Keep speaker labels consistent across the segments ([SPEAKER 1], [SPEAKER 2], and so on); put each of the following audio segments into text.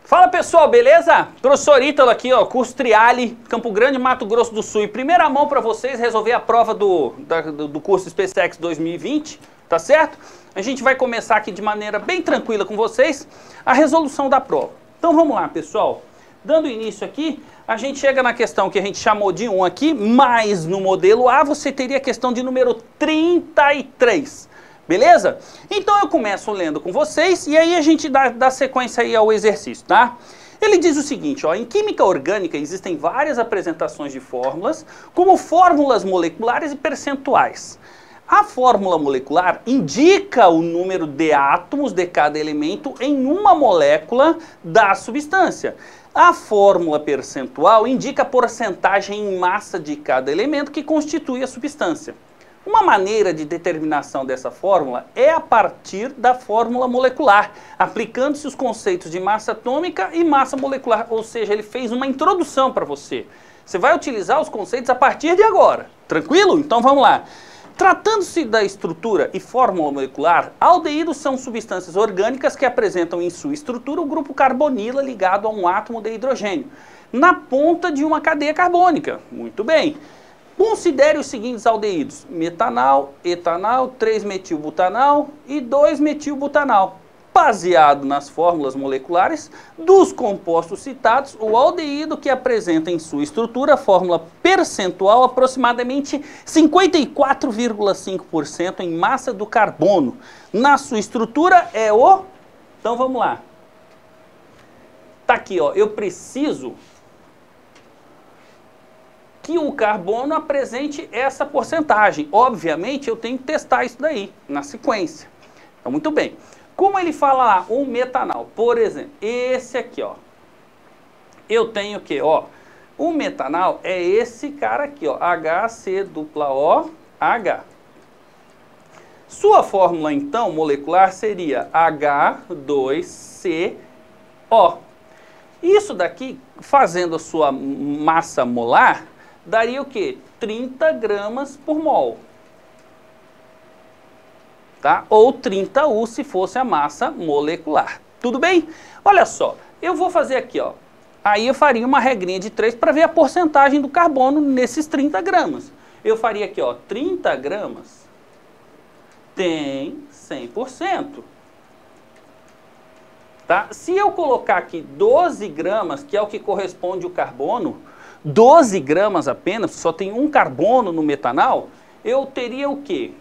[SPEAKER 1] Fala pessoal, beleza? Professor Ítalo aqui, ó, curso Triale, Campo Grande, Mato Grosso do Sul. Em primeira mão para vocês resolver a prova do curso SpaceX 2020, tá certo? A gente vai começar aqui de maneira bem tranquila com vocês a resolução da prova. Então vamos lá, pessoal. Dando início aqui, a gente chega na questão que a gente chamou de 1 aqui, mas no modelo A você teria a questão de número 33. Beleza? Então eu começo lendo com vocês e aí a gente dá sequência aí ao exercício, tá? Ele diz o seguinte, ó, em química orgânica existem várias apresentações de fórmulas, como fórmulas moleculares e percentuais. A fórmula molecular indica o número de átomos de cada elemento em uma molécula da substância. A fórmula percentual indica a porcentagem em massa de cada elemento que constitui a substância. Uma maneira de determinação dessa fórmula é a partir da fórmula molecular, aplicando-se os conceitos de massa atômica e massa molecular, ou seja, ele fez uma introdução para você. Você vai utilizar os conceitos a partir de agora, tranquilo? Então vamos lá. Tratando-se da estrutura e fórmula molecular, aldeídos são substâncias orgânicas que apresentam em sua estrutura o grupo carbonila ligado a um átomo de hidrogênio, na ponta de uma cadeia carbônica. Muito bem. Considere os seguintes aldeídos: metanal, etanal, 3-metilbutanal e 2-metilbutanal. Baseado nas fórmulas moleculares dos compostos citados, o aldeído que apresenta em sua estrutura a fórmula percentual aproximadamente 54,5% em massa do carbono. Na sua estrutura é o... Então vamos lá. Tá aqui, ó, eu preciso que o carbono apresente essa porcentagem. Obviamente, eu tenho que testar isso daí, na sequência. Então, muito bem. Como ele fala lá, o metanal, por exemplo, esse aqui, ó. Eu tenho o quê? Ó, o metanal é esse cara aqui, ó, HCOOH. Sua fórmula, então, molecular seria H2CO. Isso daqui, fazendo a sua massa molar, daria o quê? 30 gramas por mol. Tá? Ou 30 U se fosse a massa molecular. Tudo bem? Olha só, eu vou fazer aqui, ó. Aí eu faria uma regrinha de 3 para ver a porcentagem do carbono nesses 30 gramas. Eu faria aqui, ó, 30 gramas tem 100%. Tá? Se eu colocar aqui 12 gramas, que é o que corresponde ao carbono, 12 gramas apenas, só tem um carbono no metanal, eu teria o quê?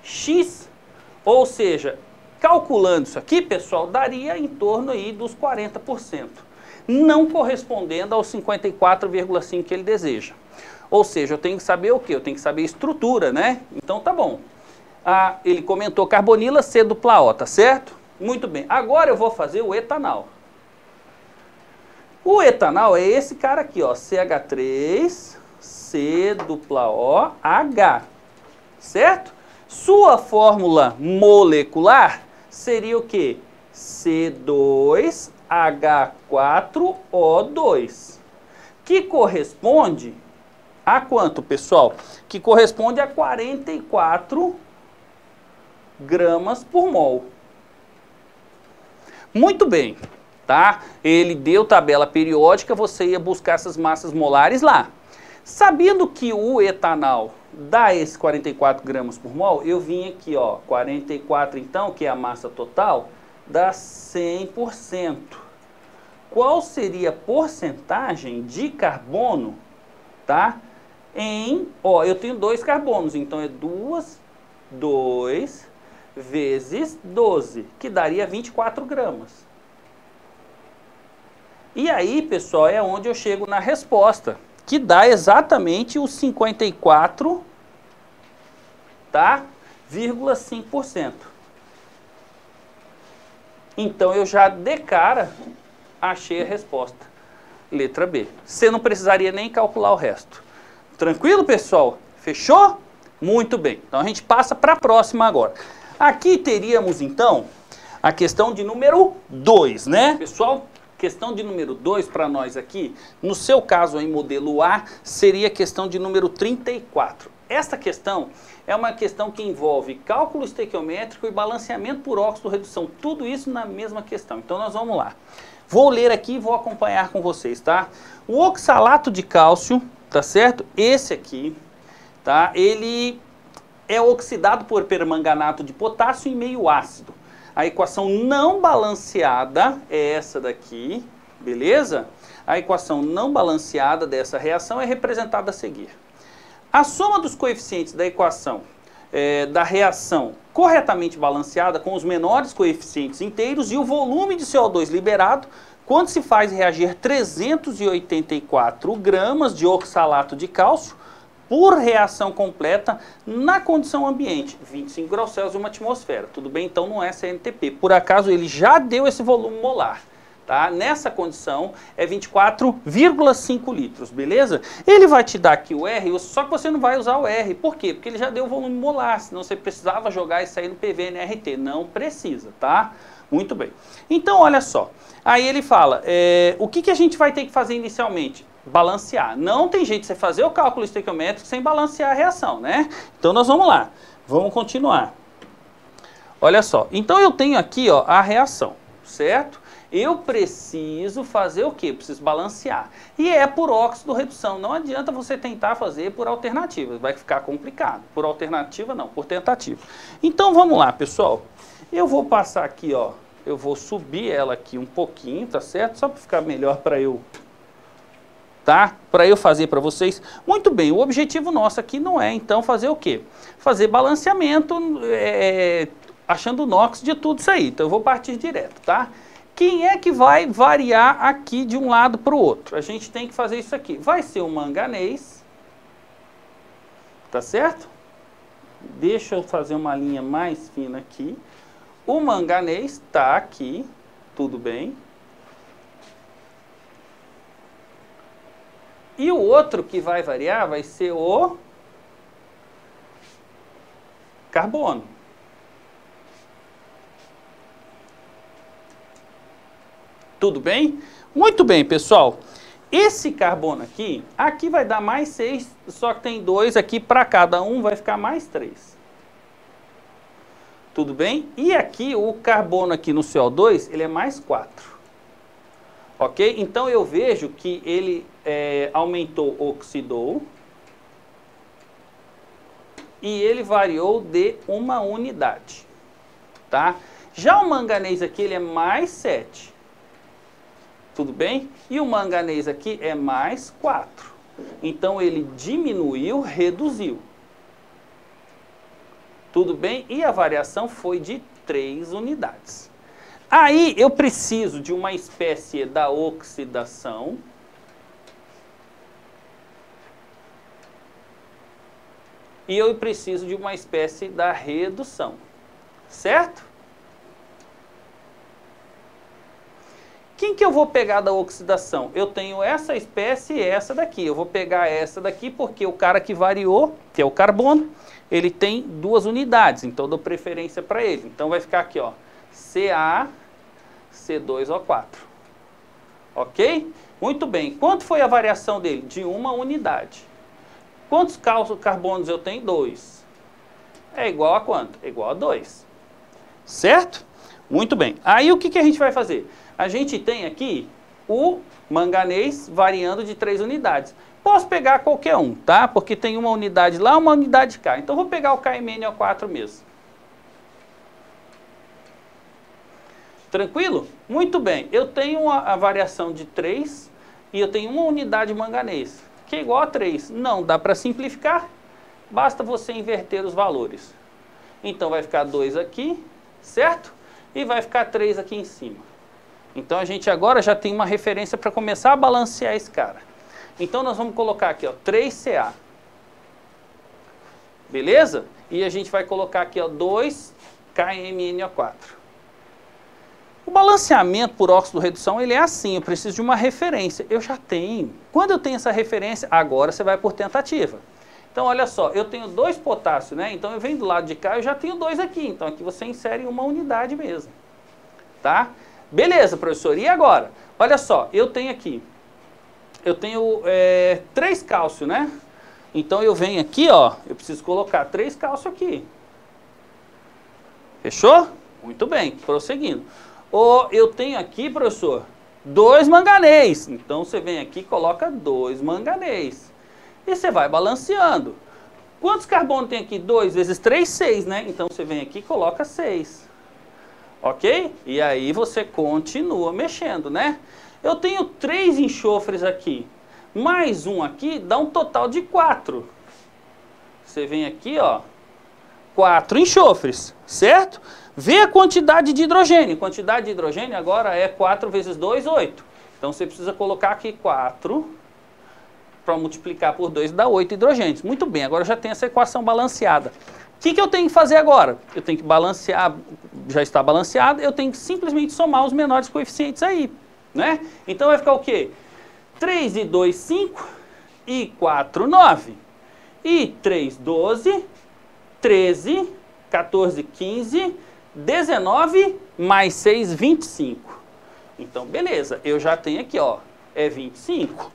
[SPEAKER 1] X, ou seja, calculando isso aqui, pessoal, daria em torno aí dos 40%, não correspondendo aos 54,5% que ele deseja. Ou seja, eu tenho que saber o quê? Eu tenho que saber a estrutura, né? Então tá bom. Ele comentou carbonila C-dupla O, tá certo? Muito bem. Agora eu vou fazer o etanal. O etanal é esse cara aqui, ó, CH3, C-dupla-OH, certo? Sua fórmula molecular seria o quê? C2H4O2, que corresponde a quanto, pessoal? Que corresponde a 44 gramas por mol. Muito bem. Tá? Ele deu tabela periódica, você ia buscar essas massas molares lá. Sabendo que o etanal dá esses 44 gramas por mol, eu vim aqui, ó, 44 então, que é a massa total, dá 100%. Qual seria a porcentagem de carbono, tá? Ó, eu tenho 2 carbonos, então é 2 vezes 12, que daria 24 gramas. E aí, pessoal, é onde eu chego na resposta, que dá exatamente os 54,5%. Tá? Então, eu já de cara achei a resposta. Letra B. Você não precisaria nem calcular o resto. Tranquilo, pessoal? Fechou? Muito bem. Então, a gente passa para a próxima agora. Aqui teríamos, então, a questão de número 2, né? Pessoal, questão de número 2 para nós aqui, no seu caso em modelo A, seria a questão de número 34. Esta questão é uma questão que envolve cálculo estequiométrico e balanceamento por óxido-redução. Tudo isso na mesma questão. Então nós vamos lá. Vou ler aqui e vou acompanhar com vocês, tá? O oxalato de cálcio, tá certo? Esse aqui, tá? Ele é oxidado por permanganato de potássio em meio ácido. A equação não balanceada é essa daqui, beleza? A equação não balanceada dessa reação é representada a seguir. A soma dos coeficientes da equação da reação corretamente balanceada com os menores coeficientes inteiros e o volume de CO2 liberado quando se faz reagir 384 gramas de oxalato de cálcio por reação completa na condição ambiente, 25 graus Celsius e uma atmosfera. Tudo bem? Então não é CNTP. Por acaso ele já deu esse volume molar. Tá? Nessa condição é 24,5 litros, beleza? Ele vai te dar aqui o R, só que você não vai usar o R. Por quê? Porque ele já deu o volume molar, senão você precisava jogar isso aí no PV-NRT. Não precisa, tá? Muito bem. Então, olha só. Aí ele fala, o que a gente vai ter que fazer inicialmente? Balancear. Não tem jeito de você fazer o cálculo estequiométrico sem balancear a reação, né? Então nós vamos lá. Vamos continuar. Olha só. Então eu tenho aqui, ó, a reação, certo? Eu preciso fazer o quê? Preciso balancear. E é por óxido-redução. Não adianta você tentar fazer por alternativa. Vai ficar complicado. Por alternativa não, por tentativa. Então vamos lá, pessoal. Eu vou passar aqui, ó. Eu vou subir ela aqui um pouquinho, tá certo? Só para ficar melhor para eu... Tá? Para eu fazer para vocês. Muito bem, o objetivo nosso aqui não é, então, fazer o quê? Fazer balanceamento, achando o NOx de tudo isso aí. Então eu vou partir direto, tá? Quem é que vai variar aqui de um lado para o outro? A gente tem que fazer isso aqui. Vai ser o manganês, tá certo? Deixa eu fazer uma linha mais fina aqui. O manganês está aqui, tudo bem. E o outro que vai variar vai ser o carbono. Tudo bem? Muito bem, pessoal. Esse carbono aqui vai dar mais 6, só que tem 2 aqui para cada um, vai ficar mais 3. Tudo bem? E aqui o carbono aqui no CO2, ele é mais 4. Ok? Então eu vejo que ele aumentou, oxidou. E ele variou de uma unidade. Tá? Já o manganês aqui, ele é mais 7. Tudo bem? E o manganês aqui é mais 4. Então ele diminuiu, reduziu. Tudo bem? E a variação foi de 3 unidades. Aí eu preciso de uma espécie da oxidação. E eu preciso de uma espécie da redução. Certo? Quem que eu vou pegar da oxidação? Eu tenho essa espécie e essa daqui. Eu vou pegar essa daqui porque o cara que variou, que é o carbono, ele tem 2 unidades. Então eu dou preferência para ele. Então vai ficar aqui, ó, CaC2O4. Ok? Muito bem. Quanto foi a variação dele? De 1 unidade. Quantos carbonos eu tenho? 2. É igual a quanto? É igual a 2. Certo? Muito bem. Aí o que a gente vai fazer? A gente tem aqui o manganês variando de 3 unidades. Posso pegar qualquer um, tá? Porque tem uma unidade lá, uma unidade cá. Então vou pegar o KMnO4 mesmo. Tranquilo? Muito bem. Eu tenho a variação de 3 e eu tenho uma unidade de manganês, que é igual a 3. Não dá para simplificar. Basta você inverter os valores. Então vai ficar 2 aqui, certo? E vai ficar 3 aqui em cima. Então a gente agora já tem uma referência para começar a balancear esse cara. Então nós vamos colocar aqui, ó, 3Ca. Beleza? E a gente vai colocar aqui, ó, 2KMnO4. O balanceamento por óxido-redução, ele é assim, eu preciso de uma referência. Eu já tenho. Quando eu tenho essa referência, agora você vai por tentativa. Então olha só, eu tenho 2 potássio, né? Então eu venho do lado de cá, eu já tenho 2 aqui. Então aqui você insere uma unidade mesmo. Tá? Beleza, professor. E agora? Olha só, eu tenho aqui, 3 cálcio, né? Então eu venho aqui, ó, eu preciso colocar 3 cálcio aqui. Fechou? Muito bem, prosseguindo. Ou eu tenho aqui, professor, 2 manganês. Então você vem aqui e coloca 2 manganês. E você vai balanceando. Quantos carbonos tem aqui? 2 vezes 3, 6, né? Então você vem aqui e coloca 6. Ok? E aí você continua mexendo, né? Eu tenho 3 enxofres aqui. Mais um aqui dá um total de 4. Você vem aqui, ó. 4 enxofres, certo? Vê a quantidade de hidrogênio. Quantidade de hidrogênio agora é 4 vezes 2, 8. Então você precisa colocar aqui 4 para multiplicar por 2 dá 8 hidrogênios. Muito bem, agora já tem essa equação balanceada. O que eu tenho que fazer agora? Eu tenho que balancear, já está balanceado, eu tenho que simplesmente somar os menores coeficientes aí, né? Então vai ficar o quê? 3 e 2, 5, e 4, 9. E 3, 12, 13, 14, 15, 19, mais 6, 25. Então, beleza, eu já tenho aqui, ó, é 25.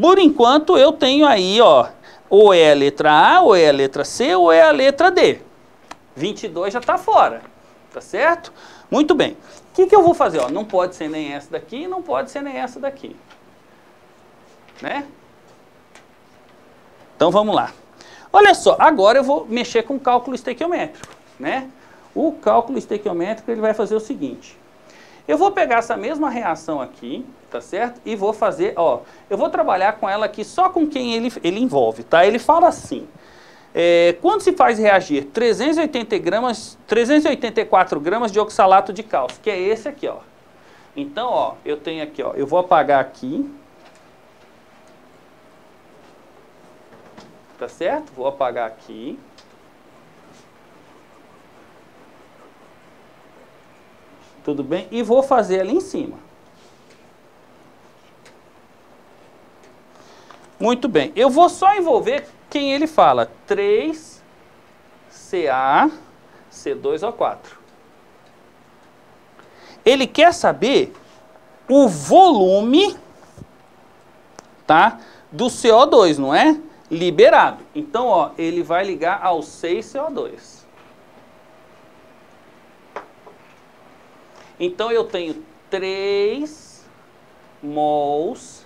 [SPEAKER 1] Por enquanto, eu tenho aí, ó, ou é a letra A, ou é a letra C, ou é a letra D. 22 já está fora, tá certo? Muito bem. O que eu vou fazer? Ó, não pode ser nem essa daqui, não pode ser nem essa daqui. Né? Então, vamos lá. Olha só, agora eu vou mexer com o cálculo estequiométrico, né? O cálculo estequiométrico, ele vai fazer o seguinte. Eu vou pegar essa mesma reação aqui, tá certo? E vou fazer, ó, eu vou trabalhar com ela aqui só com quem ele envolve, tá? Ele fala assim, quando se faz reagir 384 gramas de oxalato de cálcio, que é esse aqui, ó. Então, ó, eu tenho aqui, ó, eu vou apagar aqui, tá certo? Vou apagar aqui. Tudo bem? E vou fazer ali em cima. Muito bem. Eu vou só envolver quem ele fala. 3Ca, C2O4. Ele quer saber o volume, tá, do CO2, não é? Liberado. Então, ó, ele vai ligar ao 6CO2. Então, eu tenho 3 mols,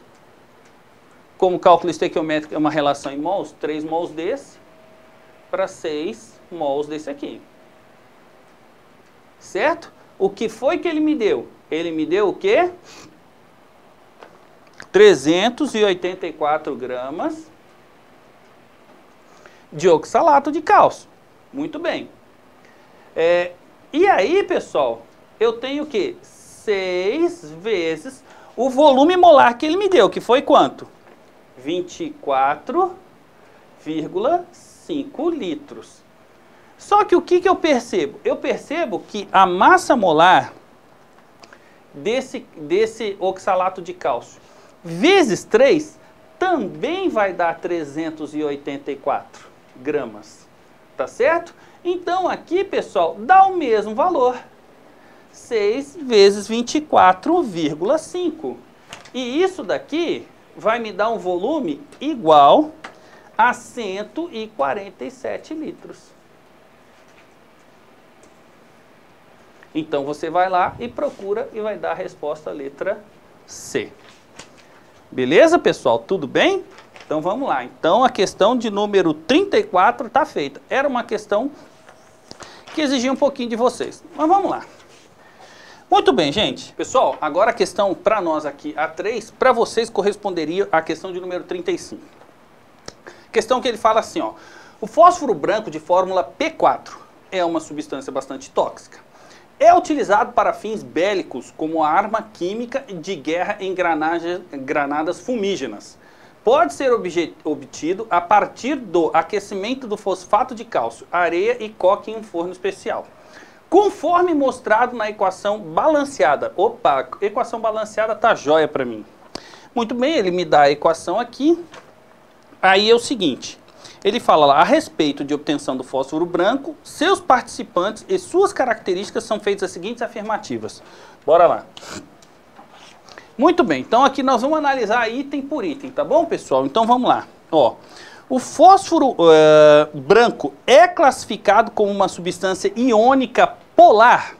[SPEAKER 1] como cálculo estequiométrico é uma relação em mols, 3 mols desse para 6 mols desse aqui. Certo? O que foi que ele me deu? Ele me deu o quê? 384 gramas de oxalato de cálcio. Muito bem. E aí, pessoal, eu tenho o quê? 6 vezes o volume molar que ele me deu, que foi quanto? 24,5 litros. Só que o que eu percebo? Eu percebo que a massa molar desse oxalato de cálcio vezes 3 também vai dar 384 gramas. Tá certo? Então aqui, pessoal, dá o mesmo valor. 6 vezes 24,5. E isso daqui vai me dar um volume igual a 147 litros. Então você vai lá e procura e vai dar a resposta letra C. Beleza, pessoal? Tudo bem? Então vamos lá. Então a questão de número 34 está feita. Era uma questão que exigia um pouquinho de vocês. Mas vamos lá. Muito bem, gente. Pessoal, agora a questão para nós aqui, a 3, para vocês corresponderia à questão de número 35. Questão que ele fala assim, ó. O fósforo branco de fórmula P4 é uma substância bastante tóxica. É utilizado para fins bélicos como arma química de guerra em granadas fumígenas. Pode ser obtido a partir do aquecimento do fosfato de cálcio, areia e coque em um forno especial. Conforme mostrado na equação balanceada. Opa, equação balanceada tá jóia para mim. Muito bem, ele me dá a equação aqui. Aí é o seguinte, ele fala lá, a respeito de obtenção do fósforo branco, seus participantes e suas características são feitas as seguintes afirmativas. Bora lá. Muito bem, então aqui nós vamos analisar item por item, tá bom, pessoal? Então vamos lá. Ó, O fósforo branco é classificado como uma substância iônica polar?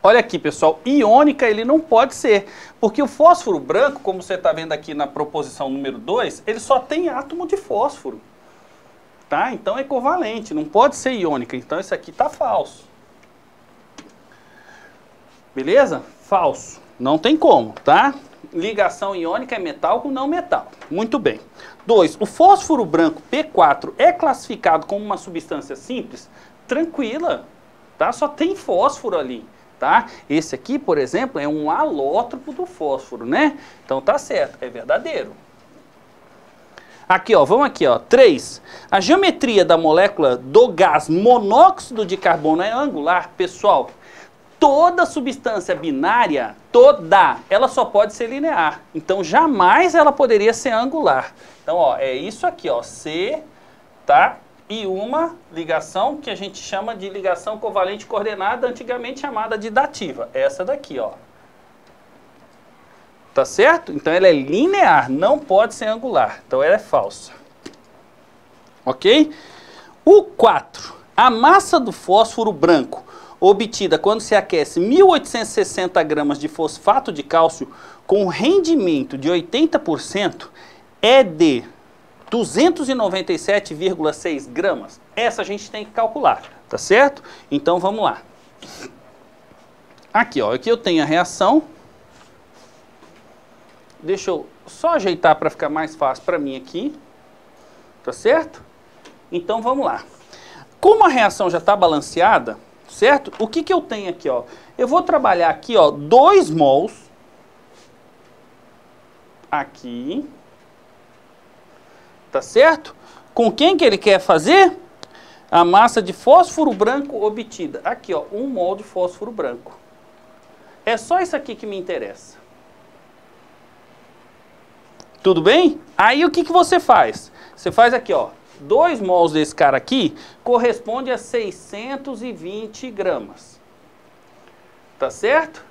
[SPEAKER 1] Olha aqui, pessoal, iônica ele não pode ser, porque o fósforo branco, como você está vendo aqui na proposição número 2, ele só tem átomo de fósforo. Tá? Então é covalente, não pode ser iônica. Então isso aqui está falso. Beleza? Falso. Não tem como, tá? Ligação iônica é metal com não metal. Muito bem. 2. O fósforo branco P4 é classificado como uma substância simples? Tranquila, tá? Só tem fósforo ali, tá? Esse aqui, por exemplo, é um alótropo do fósforo, né? Então tá certo, é verdadeiro. Aqui, ó, vamos aqui, ó. 3. A geometria da molécula do gás monóxido de carbono é angular? Pessoal, toda substância binária, ela só pode ser linear. Então, jamais ela poderia ser angular. Então, ó, é isso aqui, ó, C, tá? E uma ligação que a gente chama de ligação covalente coordenada, antigamente chamada de dativa. Essa daqui, ó. Tá certo? Então ela é linear, não pode ser angular. Então ela é falsa. Ok? O 4. A massa do fósforo branco, obtida quando se aquece 1.860 gramas de fosfato de cálcio com rendimento de 80%, é de 297,6 gramas. Essa a gente tem que calcular, tá certo? Então vamos lá. Aqui, ó, aqui eu tenho a reação. Deixa eu só ajeitar para ficar mais fácil para mim aqui. Tá certo? Então vamos lá. Como a reação já está balanceada, certo? O que eu tenho aqui, ó? Eu vou trabalhar aqui, ó, 2 mols. Aqui. Tá certo? Com quem que ele quer fazer? A massa de fósforo branco obtida. Aqui, ó, 1 mol de fósforo branco. É só isso aqui que me interessa. Tudo bem? Aí o que você faz? Você faz aqui, ó, 2 mols desse cara aqui corresponde a 620 gramas. Tá certo?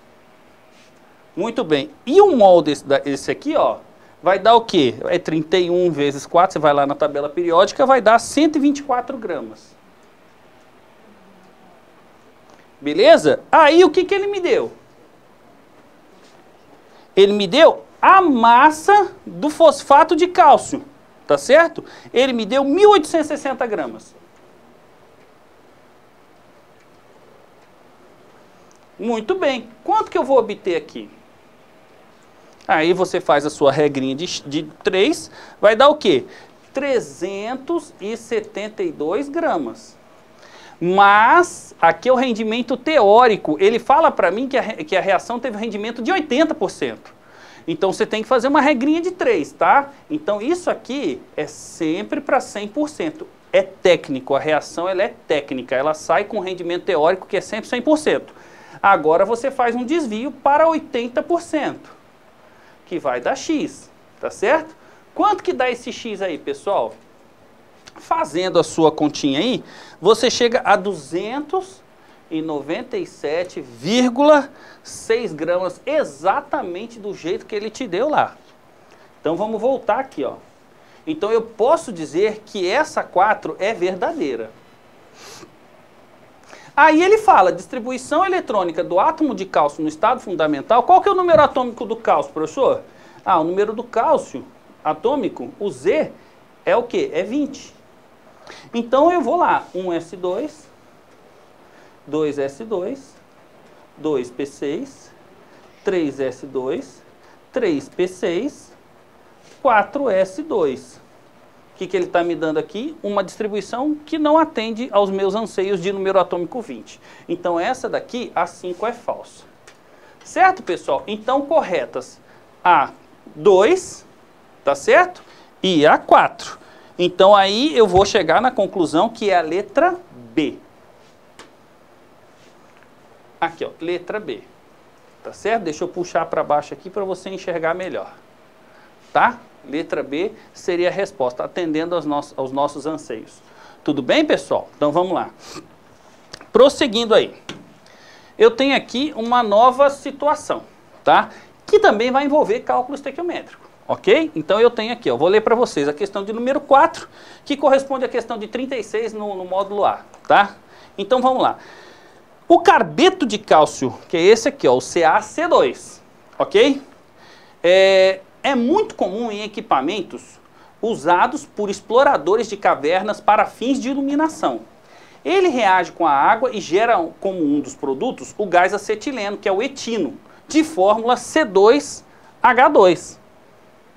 [SPEAKER 1] Muito bem. E 1 mol desse aqui, ó, vai dar o quê? É 31 vezes 4, você vai lá na tabela periódica, vai dar 124 gramas. Beleza? Aí o que ele me deu? Ele me deu a massa do fosfato de cálcio, tá certo? Ele me deu 1.860 gramas. Muito bem. Quanto que eu vou obter aqui? Aí você faz a sua regrinha de 3, vai dar o quê? 372 gramas. Mas, aqui é o rendimento teórico. Ele fala para mim que a reação teve rendimento de 80%. Então, você tem que fazer uma regrinha de 3, tá? Então, isso aqui é sempre para 100%. É técnico, a reação ela é técnica. Ela sai com rendimento teórico que é sempre 100%. Agora, você faz um desvio para 80%, que vai dar X, tá certo? Quanto que dá esse X aí, pessoal? Fazendo a sua continha aí, você chega a 297,6 gramas, exatamente do jeito que ele te deu lá. Então vamos voltar aqui, ó. Então eu posso dizer que essa 4 é verdadeira. Aí ele fala, distribuição eletrônica do átomo de cálcio no estado fundamental. Qual que é o número atômico do cálcio, professor? Ah, o número do cálcio atômico, o Z, é o quê? É 20. Então eu vou lá, 1s2, 2s2, 2p6, 3s2, 3p6, 4s2. O que ele está me dando aqui? Uma distribuição que não atende aos meus anseios de número atômico 20. Então essa daqui, a 5 é falsa. Certo, pessoal? Então corretas a 2, tá certo? E a 4. Então aí eu vou chegar na conclusão que é a letra B. Aqui, ó, letra B. Tá certo? Deixa eu puxar para baixo aqui para você enxergar melhor. Tá? Letra B seria a resposta, atendendo aos nossos anseios. Tudo bem, pessoal? Então vamos lá. Prosseguindo aí. Eu tenho aqui uma nova situação, tá? Que também vai envolver cálculo estequiométrico. Ok? Então eu tenho aqui, ó, vou ler para vocês a questão de número 4, que corresponde à questão de 36 no módulo A, tá? Então vamos lá. O carbeto de cálcio, que é esse aqui, ó, o CaC2, ok? É muito comum em equipamentos usados por exploradores de cavernas para fins de iluminação. Ele reage com a água e gera como um dos produtos o gás acetileno, que é o etino, de fórmula C2H2.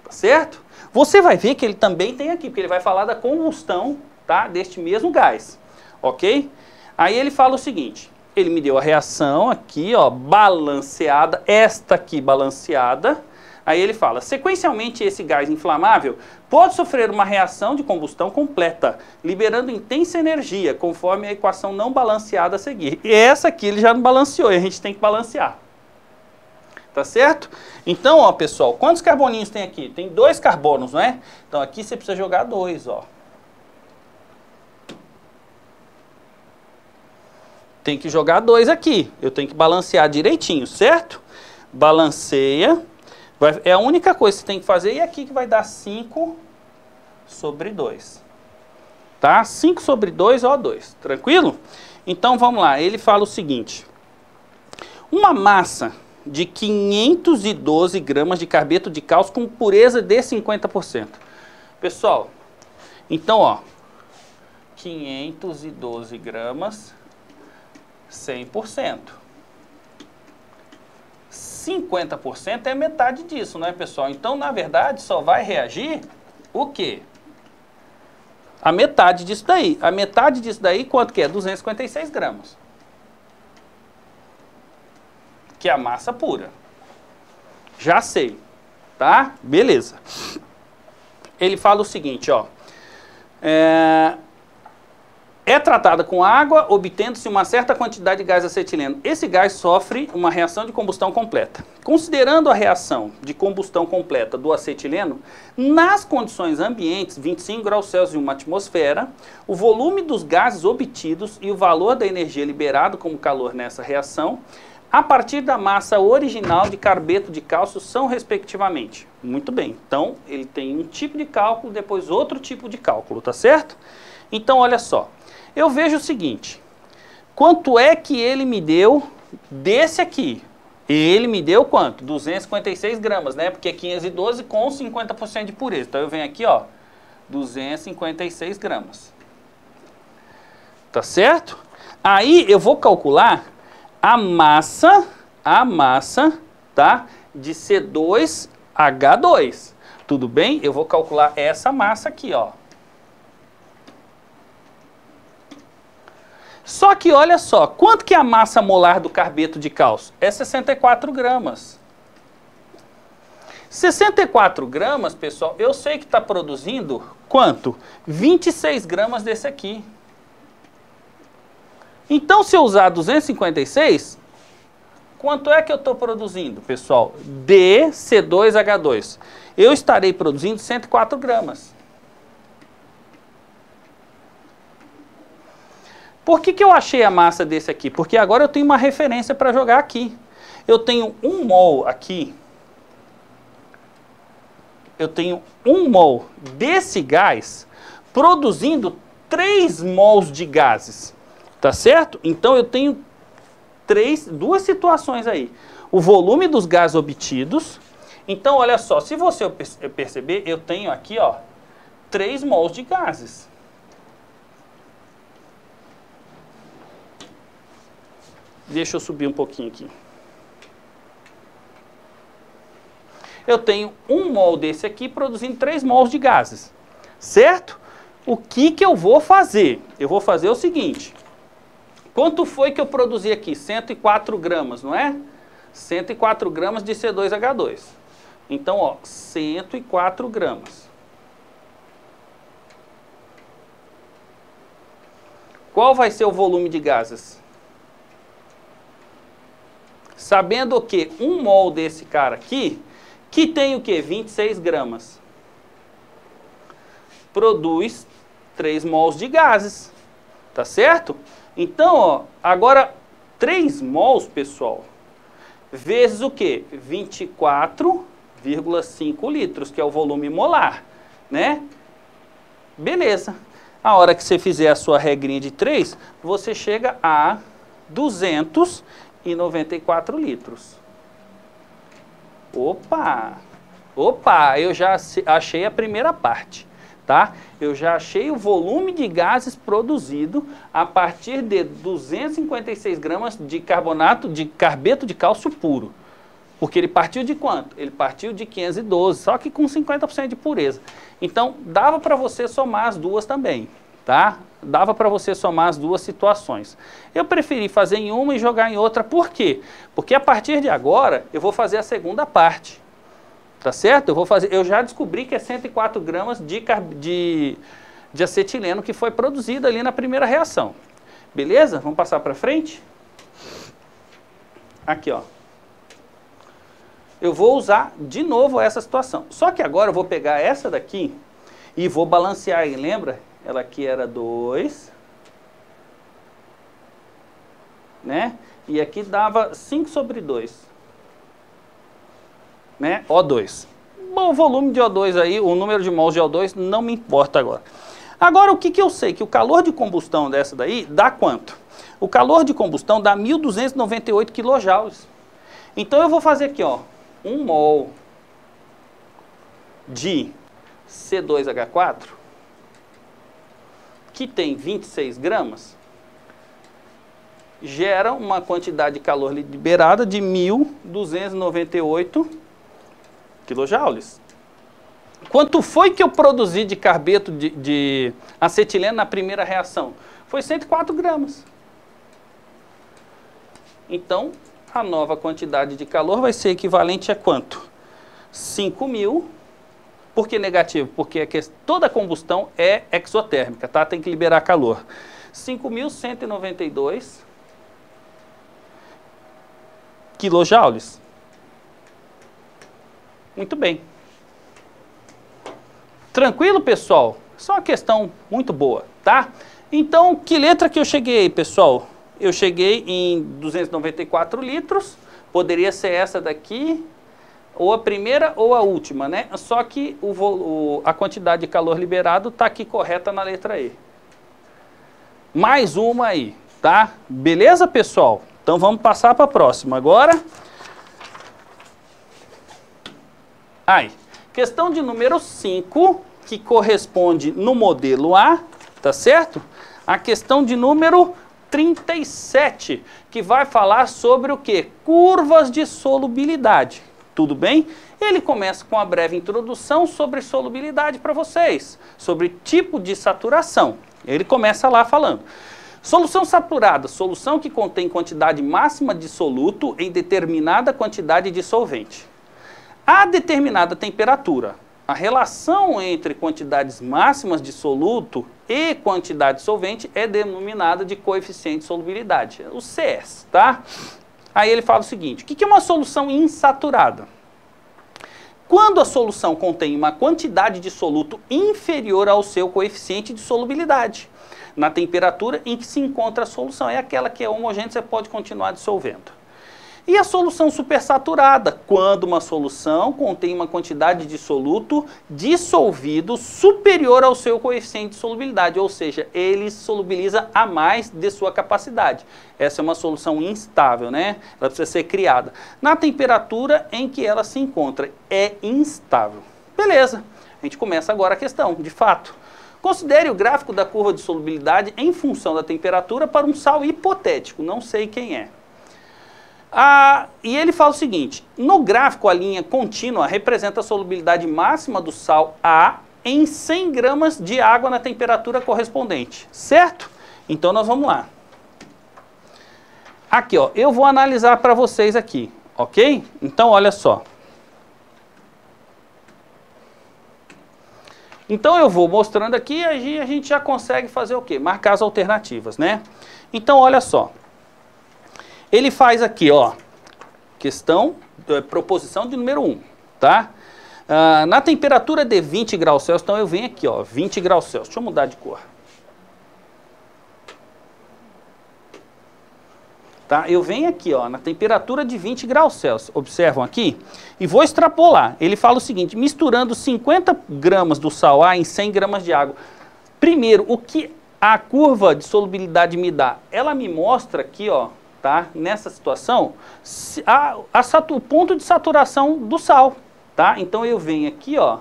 [SPEAKER 1] Tá certo? Você vai ver que ele também tem aqui, porque ele vai falar da combustão, tá, deste mesmo gás, ok? Aí ele fala o seguinte, ele me deu a reação aqui, ó, balanceada, esta aqui balanceada, aí ele fala, sequencialmente esse gás inflamável pode sofrer uma reação de combustão completa, liberando intensa energia, conforme a equação não balanceada a seguir. E essa aqui ele já não balanceou, e a gente tem que balancear. Tá certo? Então, ó, pessoal, quantos carboninhos tem aqui? Tem 2 carbonos, não é? Então aqui você precisa jogar 2, ó. Tem que jogar 2 aqui. Eu tenho que balancear direitinho, certo? Balanceia. É a única coisa que você tem que fazer. E aqui que vai dar 5 sobre 2. Tá? 5 sobre 2, ó, 2. Tranquilo? Então, vamos lá. Ele fala o seguinte. Uma massa de 512 gramas de carbeto de cálcio com pureza de 50%. Pessoal, então, ó, 512 gramas, 100%. 50% é metade disso, né, pessoal? Então, na verdade, só vai reagir o quê? A metade disso daí. A metade disso daí, quanto que é? 256 gramas. Que é a massa pura. Já sei, tá? Beleza. Ele fala o seguinte, ó. É tratada com água, obtendo-se uma certa quantidade de gás acetileno. Esse gás sofre uma reação de combustão completa. Considerando a reação de combustão completa do acetileno, nas condições ambientes, 25 graus Celsius e uma atmosfera, o volume dos gases obtidos e o valor da energia liberada como calor nessa reação, a partir da massa original de carbeto de cálcio são respectivamente. Muito bem, então ele tem um tipo de cálculo, depois outro tipo de cálculo, tá certo? Então olha só, eu vejo o seguinte, quanto é que ele me deu desse aqui? Ele me deu quanto? 256 gramas, né? Porque é 512 com 50% de pureza. Então eu venho aqui, ó, 256 gramas. Tá certo? Aí eu vou calcular a massa, tá, de C2H2. Tudo bem? Eu vou calcular essa massa aqui, ó. Só que olha só, quanto que é a massa molar do carbeto de cálcio? É 64 gramas. 64 gramas, pessoal, eu sei que está produzindo quanto? 26 gramas desse aqui. Então, se eu usar 256, quanto é que eu estou produzindo, pessoal? DC2H2. Eu estarei produzindo 104 gramas. Por que eu achei a massa desse aqui? Porque agora eu tenho uma referência para jogar aqui. Eu tenho 1 mol aqui. Eu tenho 1 mol desse gás produzindo 3 mols de gases. Tá certo? Então eu tenho duas situações aí. O volume dos gases obtidos. Então, olha só, se você perceber, eu tenho aqui, ó, 3 mols de gases. Deixa eu subir um pouquinho aqui. Eu tenho 1 mol desse aqui produzindo 3 mols de gases. Certo? O que eu vou fazer? Eu vou fazer o seguinte. Quanto foi que eu produzi aqui? 104 gramas, não é? 104 gramas de C2H2. Então, ó, 104 gramas. Qual vai ser o volume de gases? Sabendo o que? 1 mol desse cara aqui, que tem o que? 26 gramas. Produz 3 mols de gases. Tá certo? Então, ó, agora 3 mols, pessoal, vezes o quê? 24 2,5 litros, que é o volume molar, né? Beleza. A hora que você fizer a sua regrinha de 3, você chega a 294 litros. Opa! Opa, eu já achei a primeira parte, tá? Eu já achei o volume de gases produzido a partir de 256 gramas de carbeto de cálcio puro. Porque ele partiu de quanto? Ele partiu de 512, só que com 50% de pureza. Então, dava para você somar as duas também, tá? Dava para você somar as duas situações. Eu preferi fazer em uma e jogar em outra, por quê? Porque a partir de agora, eu vou fazer a segunda parte, tá certo? Eu já descobri que é 104 gramas de acetileno que foi produzido ali na primeira reação. Beleza? Vamos passar para frente? Aqui, ó. Eu vou usar de novo essa situação. Só que agora eu vou pegar essa daqui e vou balancear aí, lembra? Ela aqui era 2, né? E aqui dava 5 sobre 2, né? O2. Bom, o volume de O2 aí, o número de mols de O2 não me importa agora. Agora, o que eu sei? Que o calor de combustão dessa daí dá quanto? O calor de combustão dá 1.298 kJ. Então, eu vou fazer aqui, ó. 1 mol de C2H4, que tem 26 gramas, gera uma quantidade de calor liberada de 1.298 kJ. Quanto foi que eu produzi de carbeto de acetileno na primeira reação? Foi 104 gramas. Então, a nova quantidade de calor vai ser equivalente a quanto? 5.000. Por que negativo? Porque toda combustão é exotérmica, tá? Tem que liberar calor. 5.192 quilojoules. Muito bem. Tranquilo, pessoal? Isso é uma questão muito boa, tá? Então, que letra que eu cheguei aí, pessoal? Eu cheguei em 294 litros, poderia ser essa daqui, ou a primeira ou a última, né? Só que a quantidade de calor liberado está aqui correta na letra E. Mais uma aí, tá? Beleza, pessoal? Então vamos passar para a próxima agora. Aí, questão de número 5, que corresponde no modelo A, tá certo? A questão de número 37, que vai falar sobre o quê? Curvas de solubilidade. Tudo bem? Ele começa com uma breve introdução sobre solubilidade para vocês, sobre tipo de saturação. Ele começa lá falando. Solução saturada, solução que contém quantidade máxima de soluto em determinada quantidade de solvente. A determinada temperatura, a relação entre quantidades máximas de soluto e quantidade de solvente é denominada de coeficiente de solubilidade, o CS, tá? Aí ele fala o seguinte, o que é uma solução insaturada? Quando a solução contém uma quantidade de soluto inferior ao seu coeficiente de solubilidade, na temperatura em que se encontra a solução, é aquela que é homogênea, você pode continuar dissolvendo. E a solução supersaturada, quando uma solução contém uma quantidade de soluto dissolvido superior ao seu coeficiente de solubilidade, ou seja, ele solubiliza a mais de sua capacidade. Essa é uma solução instável, né? Ela precisa ser criada na temperatura em que ela se encontra. É instável. Beleza, a gente começa agora a questão, de fato. Considere o gráfico da curva de solubilidade em função da temperatura para um sal hipotético, não sei quem é. E ele fala o seguinte, no gráfico a linha contínua representa a solubilidade máxima do sal A em 100 gramas de água na temperatura correspondente, certo? Então nós vamos lá. Aqui, ó, eu vou analisar para vocês aqui, ok? Então olha só. Então eu vou mostrando aqui e a gente já consegue fazer o quê? Marcar as alternativas, né? Então olha só. Ele faz aqui, ó, proposição de número 1, tá? Na temperatura de 20 graus Celsius, então eu venho aqui, ó, 20 graus Celsius. Deixa eu mudar de cor. tá? Eu venho aqui, ó, na temperatura de 20 graus Celsius, observam aqui, e vou extrapolar. Ele fala o seguinte, misturando 50 gramas do sal A em 100 gramas de água. Primeiro, o que a curva de solubilidade me dá? Ela me mostra aqui, ó, tá? Nessa situação, o ponto de saturação do sal, tá? Então eu venho aqui, ó,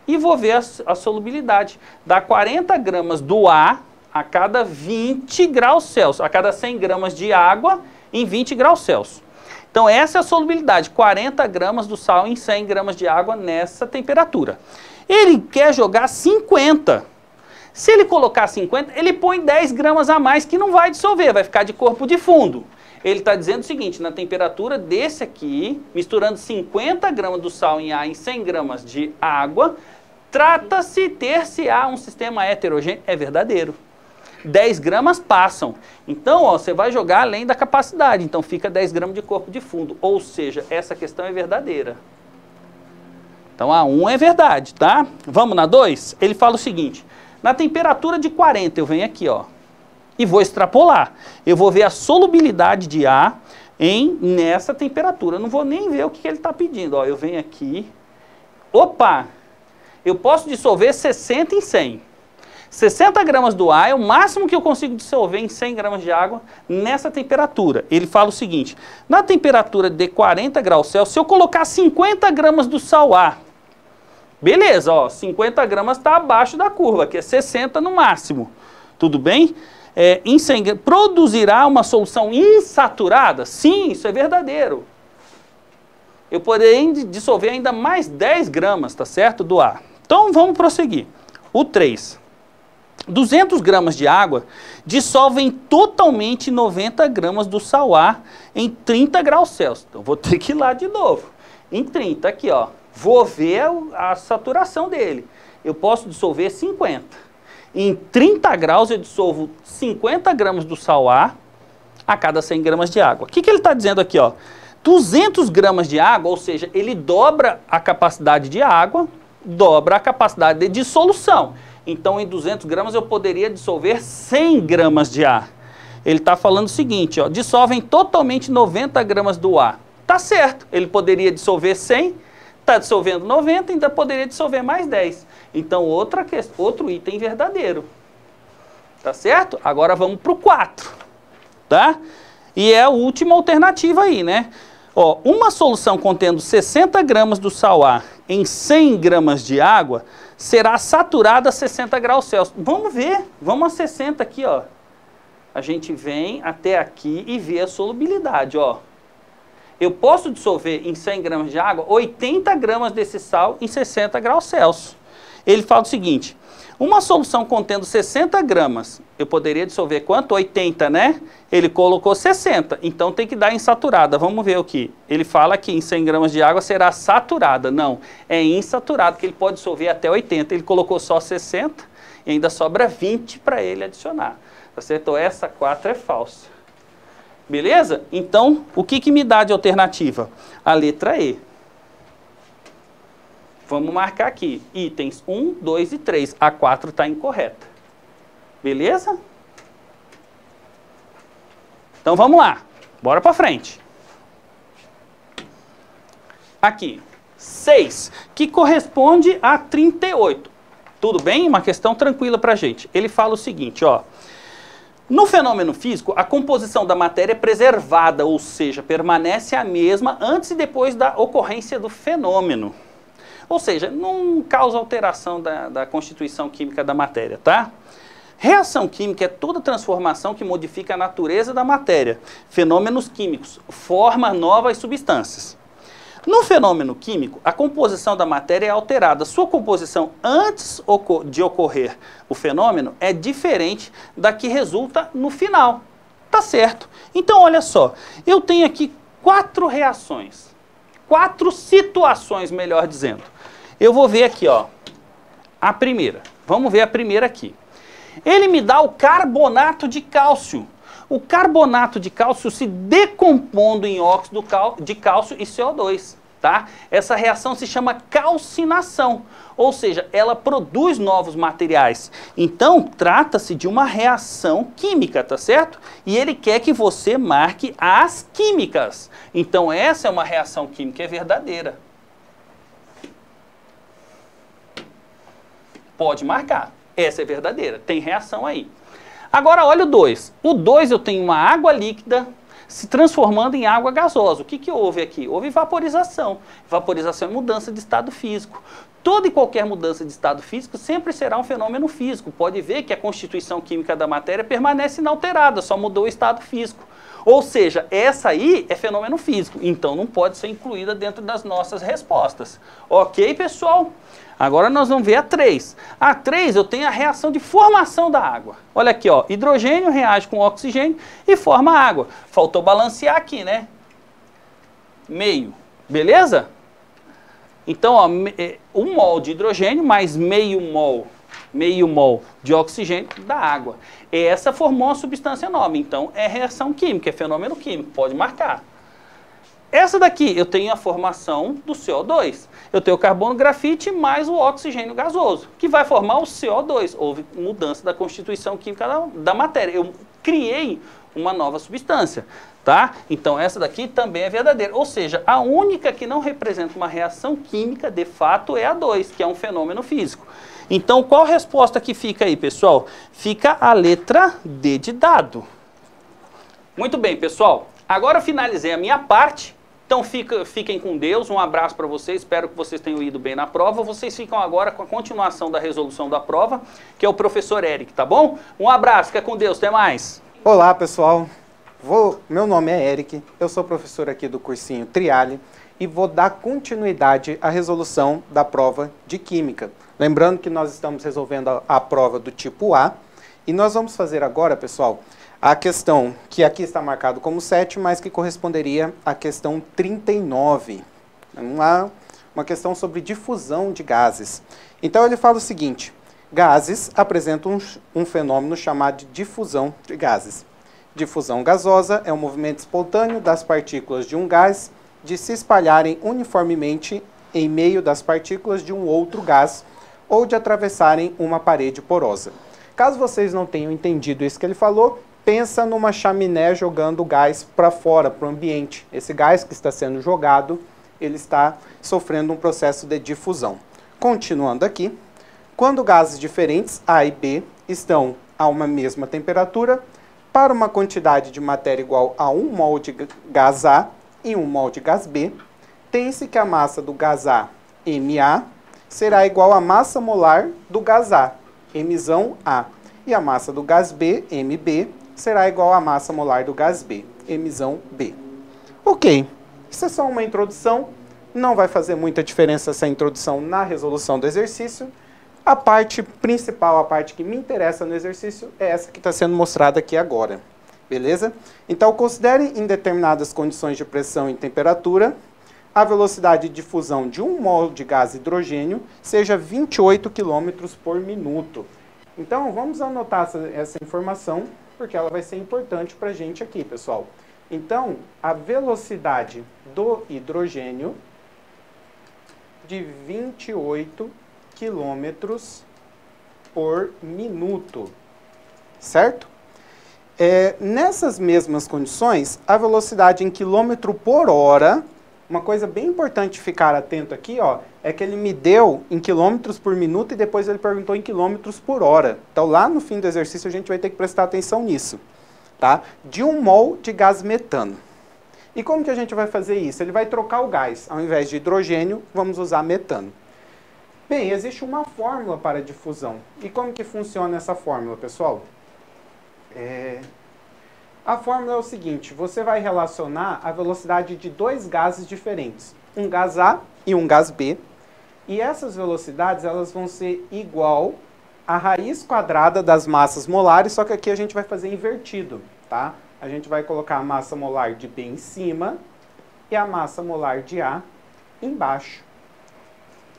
[SPEAKER 1] e vou ver a solubilidade. Dá 40 gramas do A a cada 20 graus Celsius, a cada 100 gramas de água em 20 graus Celsius. Então essa é a solubilidade, 40 gramas do sal em 100 gramas de água nessa temperatura. Ele quer jogar 50. Se ele colocar 50, ele põe 10 gramas a mais que não vai dissolver, vai ficar de corpo de fundo. Ele está dizendo o seguinte, na temperatura desse aqui, misturando 50 gramas do sal em A em 100 gramas de água, trata-se ter-se A um sistema heterogêneo. É verdadeiro. 10 gramas passam. Então, ó, você vai jogar além da capacidade. Então, fica 10 gramas de corpo de fundo. Ou seja, essa questão é verdadeira. Então, a 1 é verdade, tá? Vamos na 2? Ele fala o seguinte. Na temperatura de 40, eu venho aqui, ó. E vou extrapolar. Eu vou ver a solubilidade de A nessa temperatura. Eu não vou nem ver o que ele está pedindo. Ó, eu venho aqui. Opa! Eu posso dissolver 60 em 100. 60 gramas do A é o máximo que eu consigo dissolver em 100 gramas de água nessa temperatura. Ele fala o seguinte, na temperatura de 40 graus Celsius, se eu colocar 50 gramas do sal A, beleza, ó, 50 gramas está abaixo da curva, que é 60 no máximo, tudo bem? Em 100 gramas, produzirá uma solução insaturada? Sim, isso é verdadeiro. Eu poderia dissolver ainda mais 10 gramas, tá certo, do A. Então vamos prosseguir. O 3. 200 gramas de água dissolvem totalmente 90 gramas do sal A em 30 graus Celsius. Então, vou ter que ir lá de novo. Em 30, aqui, ó. Vou ver a saturação dele. Eu posso dissolver 50. Em 30 graus, eu dissolvo 50 gramas do sal A cada 100 gramas de água. O que ele está dizendo aqui, ó? 200 gramas de água, ou seja, ele dobra a capacidade de água, dobra a capacidade de dissolução. Então, em 200 gramas, eu poderia dissolver 100 gramas de A. Ele está falando o seguinte, ó, dissolvem totalmente 90 gramas do A. Tá certo, ele poderia dissolver 100, está dissolvendo 90, ainda poderia dissolver mais 10. Então, outro item verdadeiro. Tá certo? Agora vamos para o 4. Tá? E é a última alternativa aí, né? Ó, uma solução contendo 60 gramas do sal A em 100 gramas de água será saturada a 60 graus Celsius. Vamos ver, vamos a 60 aqui, ó. A gente vem até aqui e vê a solubilidade, ó. Eu posso dissolver em 100 gramas de água 80 gramas desse sal em 60 graus Celsius. Ele fala o seguinte, uma solução contendo 60 gramas, eu poderia dissolver quanto? 80, né? Ele colocou 60, então tem que dar insaturada. Vamos ver o que. Ele fala que em 100 gramas de água será saturada. Não, é insaturada, que ele pode dissolver até 80. Ele colocou só 60 e ainda sobra 20 para ele adicionar. Tá certo? Essa 4 é falsa. Beleza? Então, o que me dá de alternativa? A letra E. Vamos marcar aqui, itens 1, 2 e 3. A 4 está incorreta. Beleza? Então vamos lá, bora para frente. Aqui, 6, que corresponde a 38. Tudo bem? Uma questão tranquila para a gente. Ele fala o seguinte, ó. No fenômeno físico, a composição da matéria é preservada, ou seja, permanece a mesma antes e depois da ocorrência do fenômeno. Ou seja, não causa alteração da constituição química da matéria, tá? Reação química é toda transformação que modifica a natureza da matéria. Fenômenos químicos, forma novas substâncias. No fenômeno químico, a composição da matéria é alterada. Sua composição antes de ocorrer o fenômeno é diferente da que resulta no final. Tá certo? Então, olha só, eu tenho aqui 4 reações. 4 situações, melhor dizendo. Eu vou ver aqui, ó, a primeira. Vamos ver a primeira aqui. Ele me dá o carbonato de cálcio. O carbonato de cálcio se decompondo em óxido de cálcio e CO2. tá? Essa reação se chama calcinação, ou seja, ela produz novos materiais. Então, trata-se de uma reação química, tá certo? E ele quer que você marque as químicas. Então, essa é uma reação química verdadeira. Pode marcar. Essa é verdadeira. Tem reação aí. Agora, olha o 2. O 2 eu tenho uma água líquida se transformando em água gasosa. O que houve aqui? Houve vaporização. Vaporização é mudança de estado físico. Toda e qualquer mudança de estado físico sempre será um fenômeno físico. Pode ver que a constituição química da matéria permanece inalterada, só mudou o estado físico. Ou seja, essa aí é fenômeno físico, então não pode ser incluída dentro das nossas respostas. Ok, pessoal? Agora nós vamos ver a 3. A 3 eu tenho a reação de formação da água. Olha aqui, ó, hidrogênio reage com oxigênio e forma água. Faltou balancear aqui, né? Meio, beleza? Então, ó, 1 mol de hidrogênio mais meio mol de oxigênio da água. Essa formou uma substância nova, então é reação química, é fenômeno químico, pode marcar. Essa daqui, eu tenho a formação do CO2. Eu tenho o carbono grafite mais o oxigênio gasoso, que vai formar o CO2. Houve mudança da constituição química da matéria. Eu criei uma nova substância, tá? Então essa daqui também é verdadeira. Ou seja, a única que não representa uma reação química, de fato, é a 2, que é um fenômeno físico. Então, qual resposta que fica aí, pessoal? Fica a letra D de dado. Muito bem, pessoal. Agora eu finalizei a minha parte. Então, fiquem com Deus. Um abraço para vocês. Espero que vocês tenham ido bem na prova. Vocês ficam agora com a continuação da resolução da prova, que é o professor Eric, tá bom? Um abraço. Fica com Deus. Até mais.
[SPEAKER 2] Olá, pessoal. Meu nome é Eric. Eu sou professor aqui do cursinho Triale e vou dar continuidade à resolução da prova de Química. Lembrando que nós estamos resolvendo a prova do tipo A e nós vamos fazer agora, pessoal, a questão que aqui está marcado como 7, mas que corresponderia à questão 39. Uma questão sobre difusão de gases. Então ele fala o seguinte: gases apresentam um fenômeno chamado de difusão de gases. Difusão gasosa é um movimento espontâneo das partículas de um gás de se espalharem uniformemente em meio das partículas de um outro gás ou de atravessarem uma parede porosa. Caso vocês não tenham entendido isso que ele falou, pensa numa chaminé jogando gás para fora, para o ambiente. Esse gás que está sendo jogado, ele está sofrendo um processo de difusão. Continuando aqui, quando gases diferentes, A e B, estão a uma mesma temperatura, para uma quantidade de matéria igual a 1 mol de gás A e 1 mol de gás B, tem-se que a massa do gás A, MA, será igual à massa molar do gás A, Mzão A, e a massa do gás B, MB, será igual à massa molar do gás B, Mzão B. Ok, isso é só uma introdução, não vai fazer muita diferença essa introdução na resolução do exercício. A parte principal, a parte que me interessa no exercício, é essa que está sendo mostrada aqui agora. Beleza? Então, considere em determinadas condições de pressão e temperatura, a velocidade de difusão de 1 mol de gás hidrogênio seja 28 km por minuto. Então, vamos anotar essa informação, porque ela vai ser importante para a gente aqui, pessoal. Então, a velocidade do hidrogênio de 28 km por minuto, certo? Nessas mesmas condições, a velocidade em quilômetro por hora, uma coisa bem importante ficar atento aqui, ó, é que ele me deu em quilômetros por minuto e depois ele perguntou em quilômetros por hora. Então, lá no fim do exercício, a gente vai ter que prestar atenção nisso, tá? De 1 mol de gás metano. E como que a gente vai fazer isso? Ele vai trocar o gás. Ao invés de hidrogênio, vamos usar metano. Bem, existe uma fórmula para difusão. E como que funciona essa fórmula, pessoal? A fórmula é o seguinte: você vai relacionar a velocidade de dois gases diferentes, um gás A e um gás B, e essas velocidades elas vão ser igual à raiz quadrada das massas molares, só que aqui a gente vai fazer invertido, tá? A gente vai colocar a massa molar de B em cima e a massa molar de A embaixo,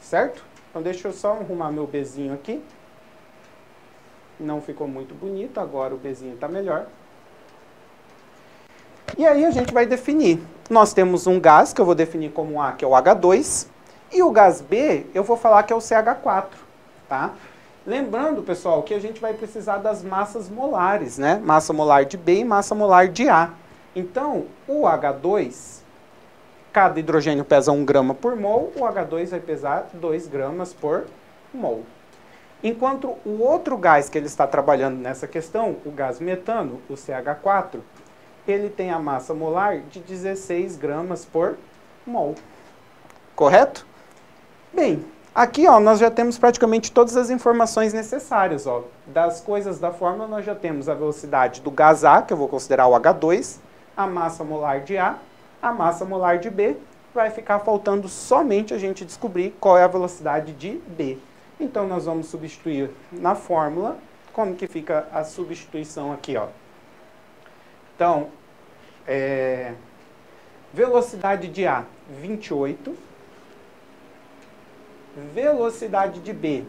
[SPEAKER 2] certo? Então deixa eu só arrumar meu Bzinho aqui. Não ficou muito bonito, agora o Bzinho está melhor. E aí a gente vai definir. nós temos um gás que eu vou definir como A, que é o H2, e o gás B eu vou falar que é o CH4, tá? Lembrando, pessoal, que a gente vai precisar das massas molares, né? Massa molar de B e massa molar de A. Então, o H2, cada hidrogênio pesa 1 grama por mol, o H2 vai pesar 2 gramas por mol. Enquanto o outro gás que ele está trabalhando nessa questão, o gás metano, o CH4, ele tem a massa molar de 16 gramas por mol. Correto? Bem, aqui ó, nós já temos praticamente todas as informações necessárias. Ó. Das coisas da fórmula, nós já temos a velocidade do gás A, que eu vou considerar o H2, a massa molar de A, a massa molar de B. Vai ficar faltando somente a gente descobrir qual é a velocidade de B. Então, nós vamos substituir na fórmula. Como que fica a substituição aqui, ó? Então, velocidade de A, 28. Velocidade de B,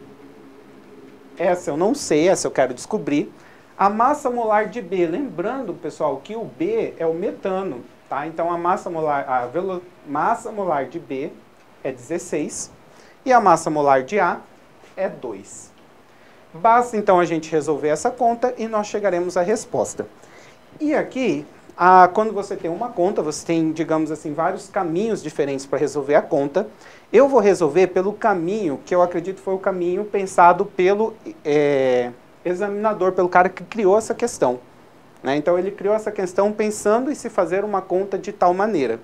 [SPEAKER 2] essa eu não sei, essa eu quero descobrir. A massa molar de B, lembrando, pessoal, que o B é o metano, tá? Então, a massa molar de B é 16 e a massa molar de A é 2. Basta, então, a gente resolver essa conta e nós chegaremos à resposta. E aqui, quando você tem uma conta, você tem, digamos assim, vários caminhos diferentes para resolver a conta. Eu vou resolver pelo caminho que eu acredito foi o caminho pensado pelo examinador, pelo cara que criou essa questão. Né? Então, ele criou essa questão pensando em se fazer uma conta de tal maneira.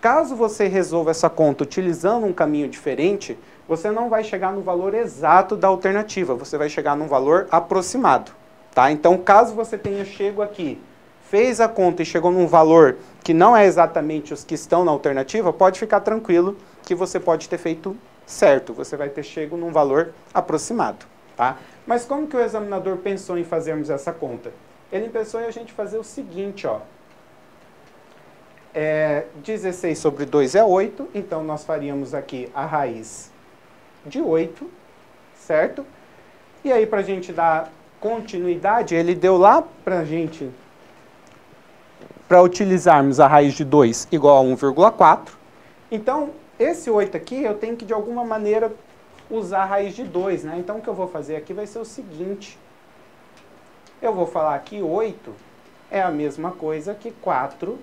[SPEAKER 2] Caso você resolva essa conta utilizando um caminho diferente, você não vai chegar no valor exato da alternativa, você vai chegar num valor aproximado. Tá? Então, caso você tenha chego aqui, fez a conta e chegou num valor que não é exatamente os que estão na alternativa, pode ficar tranquilo que você pode ter feito certo, você vai ter chego num valor aproximado. Tá? Mas como que o examinador pensou em fazermos essa conta? Ele pensou em a gente fazer o seguinte, ó. 16 sobre 2 é 8, então nós faríamos aqui a raiz de 8, certo? E aí, para a gente dar continuidade, ele deu lá para a gente, para utilizarmos a raiz de 2 igual a 1,4. Então, esse 8 aqui, eu tenho que, de alguma maneira, usar a raiz de 2, né? Então, o que eu vou fazer aqui vai ser o seguinte. Eu vou falar que 8 é a mesma coisa que 4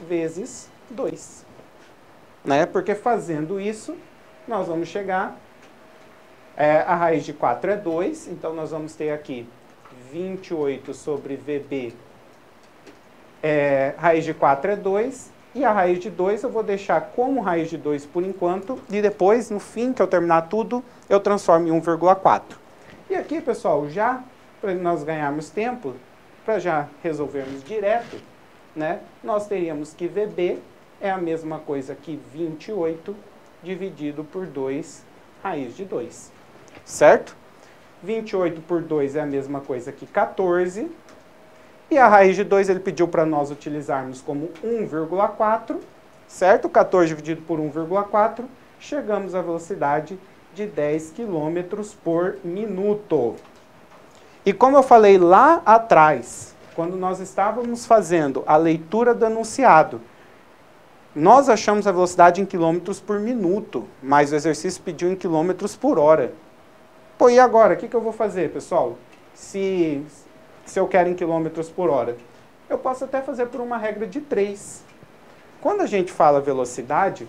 [SPEAKER 2] vezes 2. Né? Porque fazendo isso, nós vamos chegar... a raiz de 4 é 2, então nós vamos ter aqui 28 sobre VB. Raiz de 4 é 2, e a raiz de 2 eu vou deixar como raiz de 2 por enquanto, e depois, no fim, que eu terminar tudo, eu transformo em 1,4. E aqui, pessoal, já para nós ganharmos tempo, para já resolvermos direto, né, nós teríamos que VB é a mesma coisa que 28 dividido por 2 raiz de 2. Certo? 28 por 2 é a mesma coisa que 14. E a raiz de 2 ele pediu para nós utilizarmos como 1,4. Certo? 14 dividido por 1,4. Chegamos à velocidade de 10 km por minuto. E como eu falei lá atrás, quando nós estávamos fazendo a leitura do enunciado, nós achamos a velocidade em quilômetros por minuto, mas o exercício pediu em quilômetros por hora. Pô, e agora? O que eu vou fazer, pessoal? Se eu quero em quilômetros por hora? Eu posso até fazer por uma regra de 3. Quando a gente fala velocidade,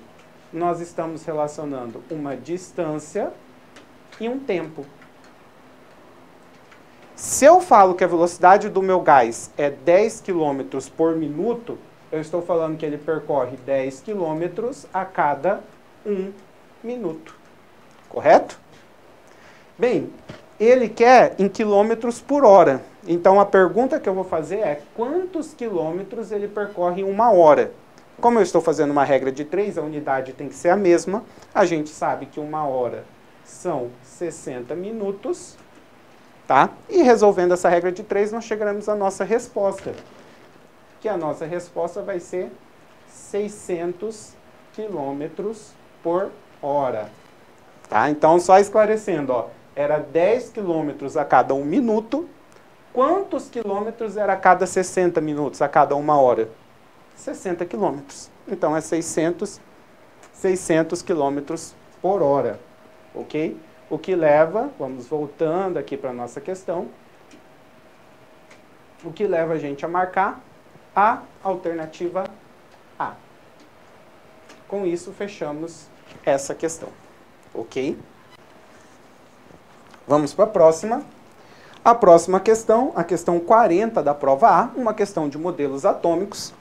[SPEAKER 2] nós estamos relacionando uma distância e um tempo. Se eu falo que a velocidade do meu gás é 10 km por minuto, eu estou falando que ele percorre 10 km a cada 1 minuto. Correto? Bem, ele quer em quilômetros por hora. Então, a pergunta que eu vou fazer é quantos quilômetros ele percorre em 1 hora? Como eu estou fazendo uma regra de 3, a unidade tem que ser a mesma. A gente sabe que 1 hora são 60 minutos. Tá? E resolvendo essa regra de 3, nós chegaremos à nossa resposta. Que a nossa resposta vai ser 600 quilômetros por hora. Tá? Então, só esclarecendo, ó, era 10 quilômetros a cada 1 minuto. Quantos quilômetros era a cada 60 minutos, a cada 1 hora? 60 km. Então, é 600 km por hora, ok? O que leva, vamos voltando aqui para a nossa questão, o que leva a gente a marcar a alternativa A. Com isso, fechamos essa questão, ok? Vamos para a próxima. A próxima questão, a questão 40 da prova A, uma questão de modelos atômicos.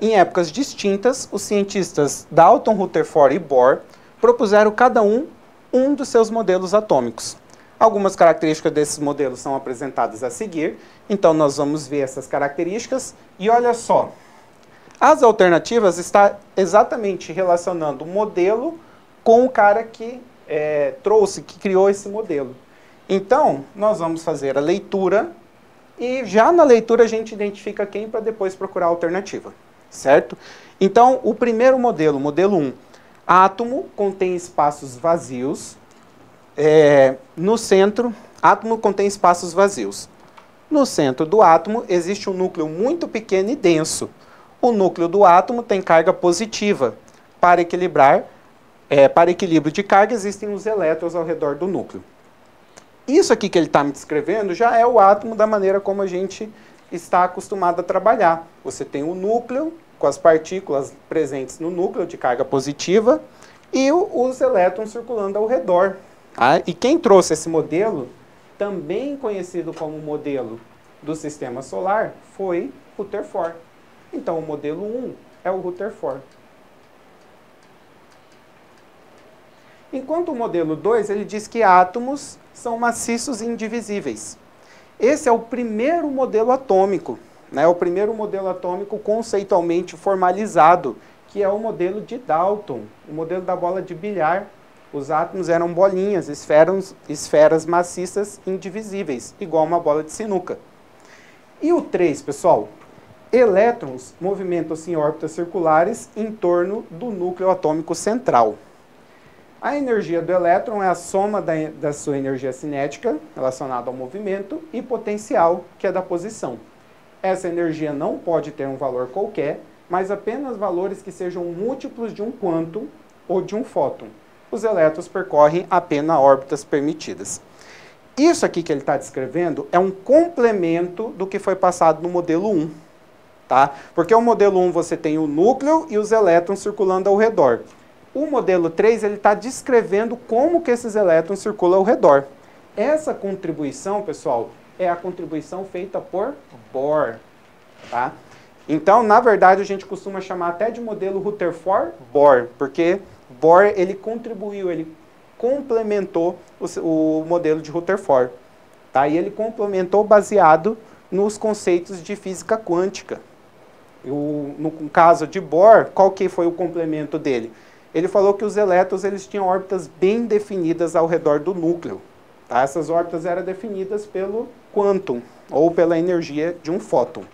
[SPEAKER 2] Em épocas distintas, os cientistas Dalton, Rutherford e Bohr propuseram cada um dos seus modelos atômicos. Algumas características desses modelos são apresentadas a seguir, então nós vamos ver essas características e olha só, as alternativas estão exatamente relacionando o modelo com o cara que que criou esse modelo. Então, nós vamos fazer a leitura e já na leitura a gente identifica quem para depois procurar a alternativa, certo? Então, o primeiro modelo, modelo 1, átomo contém espaços vazios. No centro, átomo contém espaços vazios. No centro do átomo existe um núcleo muito pequeno e denso. O núcleo do átomo tem carga positiva. Para equilíbrio de carga existem os elétrons ao redor do núcleo. Isso aqui que ele está me descrevendo já é o átomo da maneira como a gente está acostumado a trabalhar. Você tem o núcleo com as partículas presentes no núcleo de carga positiva e os elétrons circulando ao redor. E quem trouxe esse modelo, também conhecido como modelo do Sistema Solar, foi Rutherford. Então, o modelo 1 é o Rutherford. Enquanto o modelo 2, ele diz que átomos são maciços e indivisíveis. Esse é o primeiro modelo atômico, o primeiro modelo atômico conceitualmente formalizado, que é o modelo de Dalton, o modelo da bola de bilhar. Os átomos eram bolinhas, esferas maciças indivisíveis, igual uma bola de sinuca. E o 3, pessoal? Elétrons movimentam-se em órbitas circulares em torno do núcleo atômico central. A energia do elétron é a soma da sua energia cinética, relacionada ao movimento, e potencial, que é da posição. Essa energia não pode ter um valor qualquer, mas apenas valores que sejam múltiplos de um quântum ou de um fóton. Os elétrons percorrem apenas órbitas permitidas. Isso aqui que ele está descrevendo é um complemento do que foi passado no modelo 1. Tá? Porque o modelo 1 você tem o núcleo e os elétrons circulando ao redor. O modelo 3 ele está descrevendo como que esses elétrons circulam ao redor. Essa contribuição, pessoal, é a contribuição feita por Bohr. Tá? Então, na verdade, a gente costuma chamar até de modelo Rutherford-Bohr, porque Bohr ele contribuiu, ele complementou o modelo de Rutherford. Tá? E ele complementou baseado nos conceitos de física quântica. No caso de Bohr, qual que foi o complemento dele? Ele falou que os elétrons eles tinham órbitas bem definidas ao redor do núcleo. Tá? Essas órbitas eram definidas pelo quantum, ou pela energia de um fóton.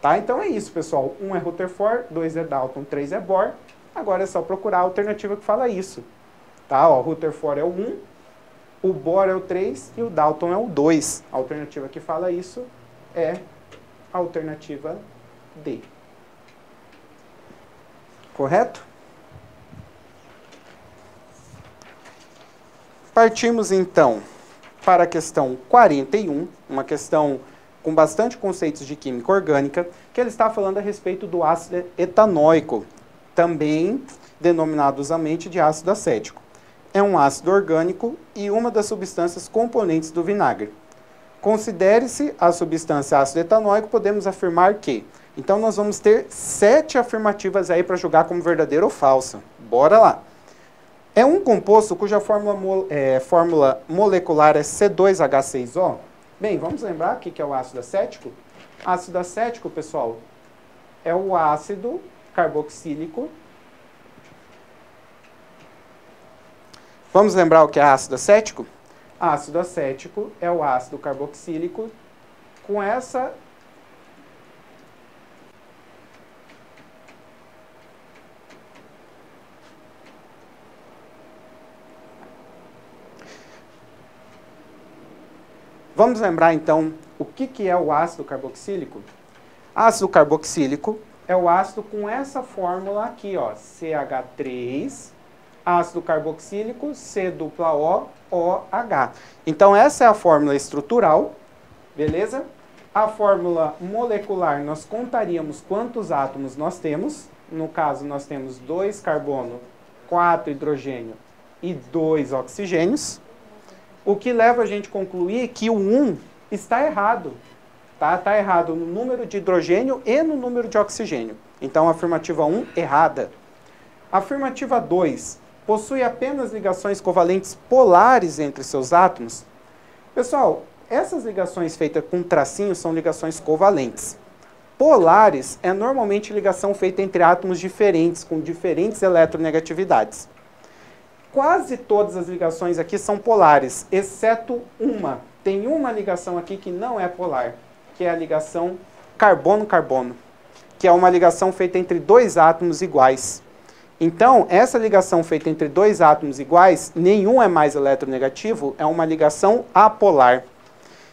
[SPEAKER 2] Tá? Então é isso, pessoal. 1 é Rutherford, 2 é Dalton, 3 é Bohr. Agora é só procurar a alternativa que fala isso. Tá? O Rutherford é o 1, o Bohr é o 3 e o Dalton é o 2. A alternativa que fala isso é a alternativa D. Correto? Partimos então para a questão 41, uma questão com bastante conceitos de química orgânica, que ele está falando a respeito do ácido etanóico, também denominado usualmente de ácido acético. É um ácido orgânico e uma das substâncias componentes do vinagre. Considere-se a substância ácido etanóico, podemos afirmar que... Então, nós vamos ter 7 afirmativas aí para julgar como verdadeira ou falsa. Bora lá! É um composto cuja fórmula molecular é C2H6O. Bem, vamos lembrar o que é o ácido acético? Ácido acético, pessoal, é o ácido carboxílico. Vamos lembrar o que é ácido acético? Ácido acético é o ácido carboxílico com essa... Vamos lembrar, então, o que é o ácido carboxílico? Ácido carboxílico é o ácido com essa fórmula aqui, ó, CH3, ácido carboxílico, C-O, OH. Então, essa é a fórmula estrutural, beleza? A fórmula molecular, nós contaríamos quantos átomos nós temos. No caso, nós temos 2 carbono, 4 hidrogênio e 2 oxigênios. O que leva a gente a concluir que o 1 está errado. Está errado no número de hidrogênio e no número de oxigênio. Então, a afirmativa 1, errada. A afirmativa 2, possui apenas ligações covalentes polares entre seus átomos. Pessoal, essas ligações feitas com tracinhos são ligações covalentes. Polares é normalmente ligação feita entre átomos diferentes, com diferentes eletronegatividades. Quase todas as ligações aqui são polares, exceto uma. Tem uma ligação aqui que não é polar, que é a ligação carbono-carbono, que é uma ligação feita entre 2 átomos iguais. Então, essa ligação feita entre 2 átomos iguais, nenhum é mais eletronegativo, é uma ligação apolar.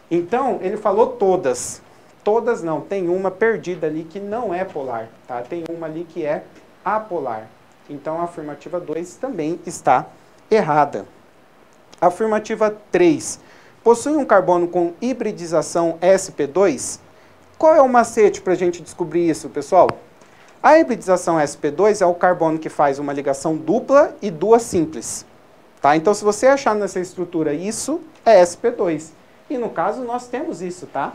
[SPEAKER 2] Então, ele falou todas. Todas não, tem uma perdida ali que não é polar, tá? Tem uma ali que é apolar. Então, a afirmativa 2 também está errada. Afirmativa 3. Possui um carbono com hibridização sp2? Qual é o macete para a gente descobrir isso, pessoal? A hibridização sp2 é o carbono que faz uma ligação dupla e 2 simples. Tá? Então, se você achar nessa estrutura isso, é sp2. E no caso, nós temos isso, tá?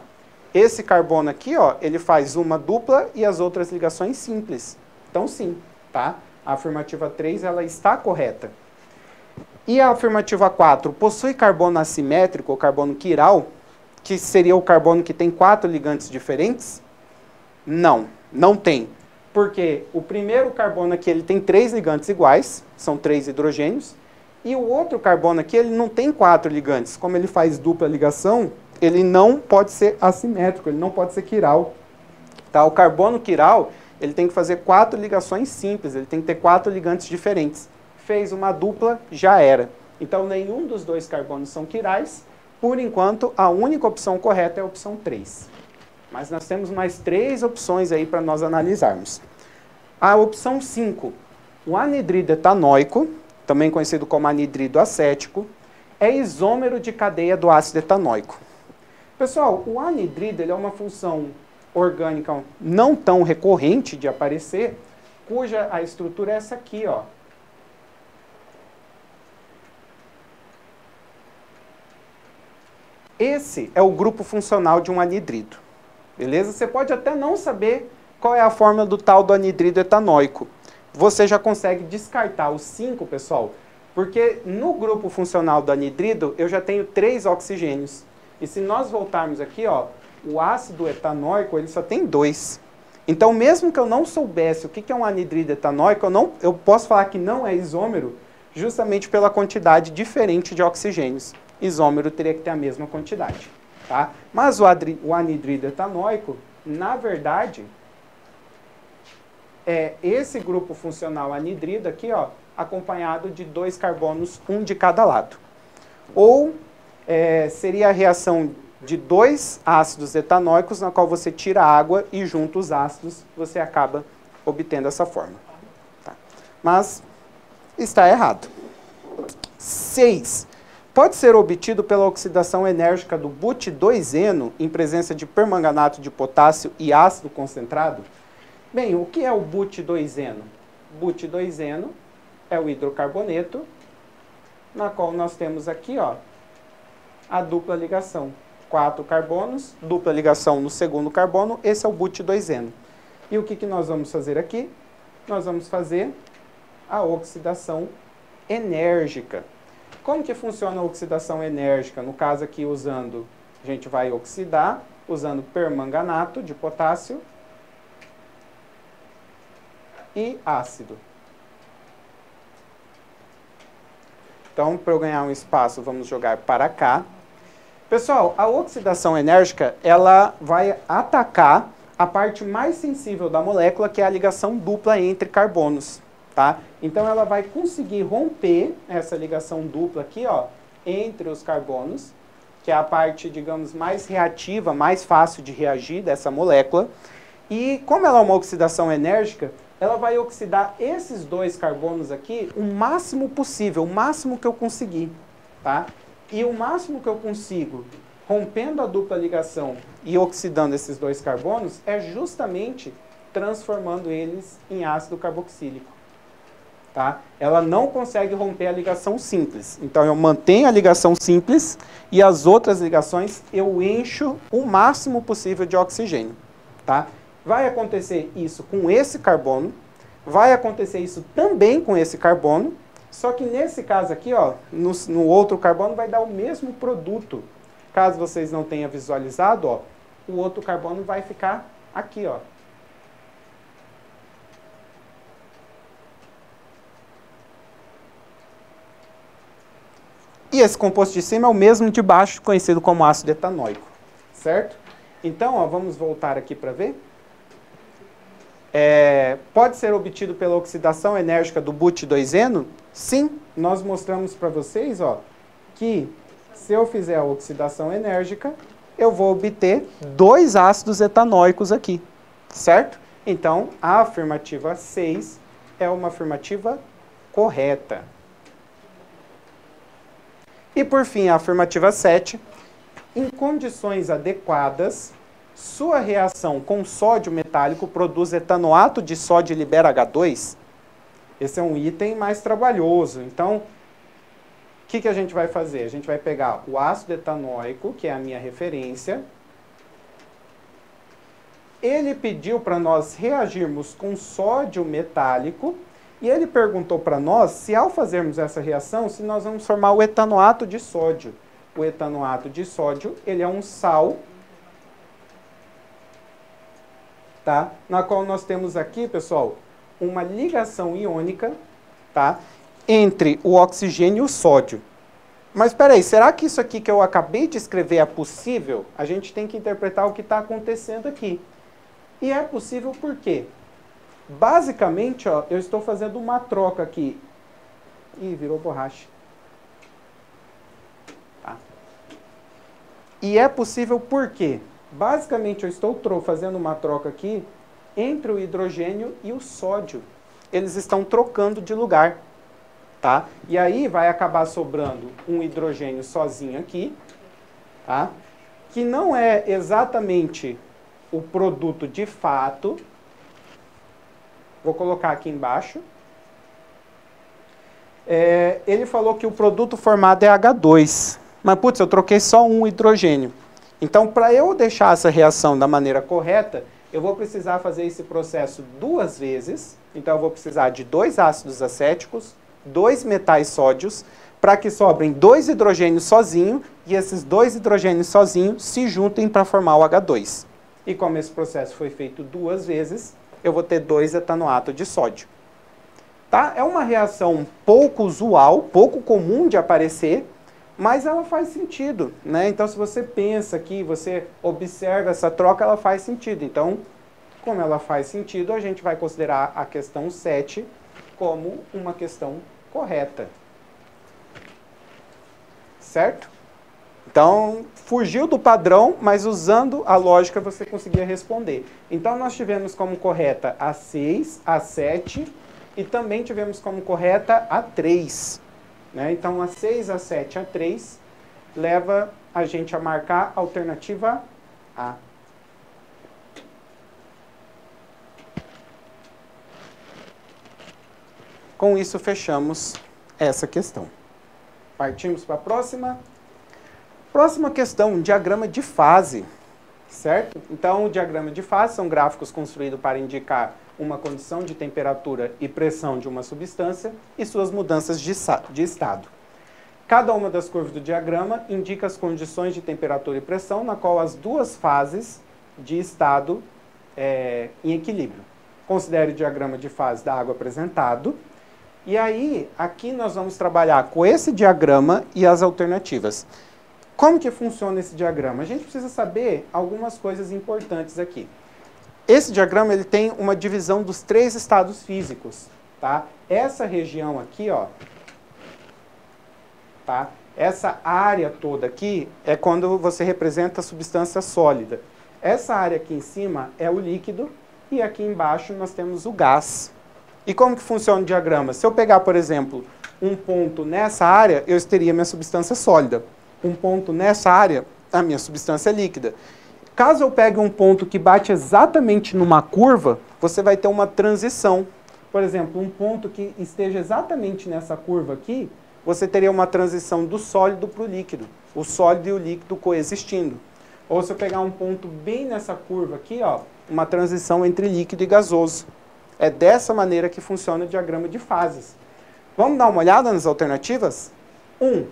[SPEAKER 2] Esse carbono aqui, ó, ele faz uma dupla e as outras ligações simples. Então, sim, tá? A afirmativa 3, ela está correta. E a afirmativa 4, possui carbono assimétrico, ou carbono quiral, que seria o carbono que tem 4 ligantes diferentes? Não, não tem. Porque o primeiro carbono aqui, ele tem 3 ligantes iguais, são 3 hidrogênios, e o outro carbono aqui, ele não tem 4 ligantes. Como ele faz dupla ligação, ele não pode ser assimétrico, ele não pode ser quiral. Tá? O carbono quiral, ele tem que fazer 4 ligações simples, ele tem que ter 4 ligantes diferentes. Fez uma dupla, já era. Então, nenhum dos 2 carbonos são quirais. Por enquanto, a única opção correta é a opção 3. Mas nós temos mais 3 opções aí para nós analisarmos. A opção 5, o anidrido etanóico, também conhecido como anidrido acético, é isômero de cadeia do ácido etanóico. Pessoal, o anidrido ele é uma função orgânica não tão recorrente de aparecer, cuja a estrutura é essa aqui, ó. Esse é o grupo funcional de um anidrido. Beleza? Você pode até não saber qual é a fórmula do tal do anidrido etanóico. Você já consegue descartar os 5, pessoal, porque no grupo funcional do anidrido eu já tenho 3 oxigênios. E se nós voltarmos aqui, ó, o ácido etanóico ele só tem 2. Então, mesmo que eu não soubesse o que é um anidrido etanóico, eu posso falar que não é isômero justamente pela quantidade diferente de oxigênios. Isômero teria que ter a mesma quantidade. Tá? Mas o anidrido etanóico, na verdade, é esse grupo funcional anidrido aqui, ó, acompanhado de 2 carbonos, um de cada lado. Ou seria a reação de 2 ácidos etanóicos, na qual você tira a água e junta os ácidos, você acaba obtendo essa forma. Tá? Mas está errado. 6. Pode ser obtido pela oxidação enérgica do but2-eno em presença de permanganato de potássio e ácido concentrado? Bem, o que é o but2-eno? But2-eno é o hidrocarboneto, na qual nós temos aqui, ó, a dupla ligação. 4 carbonos, dupla ligação no segundo carbono, esse é o but2-eno. E o que nós vamos fazer aqui? Nós vamos fazer a oxidação enérgica. Como que funciona a oxidação enérgica? No caso aqui, a gente vai oxidar, usando permanganato de potássio e ácido. Então, para eu ganhar um espaço, vamos jogar para cá. Pessoal, a oxidação enérgica, ela vai atacar a parte mais sensível da molécula, que é a ligação dupla entre carbonos. Tá? Então, ela vai conseguir romper essa ligação dupla aqui, ó, entre os carbonos, que é a parte, digamos, mais reativa, mais fácil de reagir dessa molécula. E como ela é uma oxidação enérgica, ela vai oxidar esses dois carbonos aqui o máximo possível, o máximo que eu conseguir, tá? E o máximo que eu consigo, rompendo a dupla ligação e oxidando esses dois carbonos, é justamente transformando eles em ácido carboxílico, tá? Ela não consegue romper a ligação simples. Então, eu mantenho a ligação simples e as outras ligações eu encho o máximo possível de oxigênio, tá? Vai acontecer isso com esse carbono, vai acontecer isso também com esse carbono, só que nesse caso aqui, ó, no outro carbono vai dar o mesmo produto. Caso vocês não tenham visualizado, ó, o outro carbono vai ficar aqui, ó. E esse composto de cima é o mesmo de baixo, conhecido como ácido etanóico, certo? Então, ó, vamos voltar aqui para ver. Pode ser obtido pela oxidação enérgica do but2-eno? Sim, nós mostramos para vocês, ó, que se eu fizer a oxidação enérgica, eu vou obter 2 ácidos etanóicos aqui, certo? Então, a afirmativa 6 é uma afirmativa correta. E por fim, a afirmativa 7, em condições adequadas, sua reação com sódio metálico produz etanoato de sódio e libera H2? Esse é um item mais trabalhoso. Então, o que a gente vai fazer? A gente vai pegar o ácido etanóico, que é a minha referência. Ele pediu para nós reagirmos com sódio metálico e ele perguntou para nós se ao fazermos essa reação, se nós vamos formar o etanoato de sódio. O etanoato de sódio, ele é um sal, tá? Na qual nós temos aqui, pessoal, uma ligação iônica, tá? Entre o oxigênio e o sódio. Mas espera aí, será que isso aqui que eu acabei de escrever é possível? A gente tem que interpretar o que está acontecendo aqui. E é possível por quê? Basicamente, ó, eu estou fazendo uma troca aqui. Ih, virou borracha. Tá. E é possível por quê? Basicamente, eu estou fazendo uma troca aqui entre o hidrogênio e o sódio. Eles estão trocando de lugar, tá? E aí vai acabar sobrando um hidrogênio sozinho aqui, tá? Que não é exatamente o produto de fato. Vou colocar aqui embaixo. Ele falou que o produto formado é H2. Mas, putz, eu troquei só um hidrogênio. Então, para eu deixar essa reação da maneira correta, eu vou precisar fazer esse processo 2 vezes. Então, eu vou precisar de 2 ácidos acéticos, 2 metais sódios, para que sobrem 2 hidrogênios sozinhos, e esses 2 hidrogênios sozinhos se juntem para formar o H2. E como esse processo foi feito 2 vezes, eu vou ter 2 etanoato de sódio. Tá? É uma reação pouco usual, pouco comum de aparecer, mas ela faz sentido, né? Então, se você pensa aqui, você observa essa troca, ela faz sentido. Então, como ela faz sentido, a gente vai considerar a questão 7 como uma questão correta. Certo? Então, fugiu do padrão, mas usando a lógica você conseguia responder. Então, nós tivemos como correta a 6, a 7 e também tivemos como correta a 3. Né? Então, a 6, a 7, a 3 leva a gente a marcar a alternativa A. Com isso, fechamos essa questão. Partimos para a próxima. Próxima questão, diagrama de fase, certo? Então, o diagrama de fase são gráficos construídos para indicar uma condição de temperatura e pressão de uma substância e suas mudanças de estado. Cada uma das curvas do diagrama indica as condições de temperatura e pressão na qual as 2 fases de estado em equilíbrio. Considere o diagrama de fase da água apresentado. E aí, aqui nós vamos trabalhar com esse diagrama e as alternativas. Como que funciona esse diagrama? A gente precisa saber algumas coisas importantes aqui. Esse diagrama ele tem uma divisão dos 3 estados físicos. Tá? Essa região aqui, ó, tá? Essa área toda aqui é quando você representa a substância sólida. Essa área aqui em cima é o líquido e aqui embaixo nós temos o gás. E como que funciona o diagrama? Se eu pegar, por exemplo, um ponto nessa área, eu teria minha substância sólida. Um ponto nessa área, a minha substância líquida. Caso eu pegue um ponto que bate exatamente numa curva, você vai ter uma transição. Por exemplo, um ponto que esteja exatamente nessa curva aqui, você teria uma transição do sólido para o líquido. O sólido e o líquido coexistindo. Ou se eu pegar um ponto bem nessa curva aqui, ó, uma transição entre líquido e gasoso. É dessa maneira que funciona o diagrama de fases. Vamos dar uma olhada nas alternativas? 1.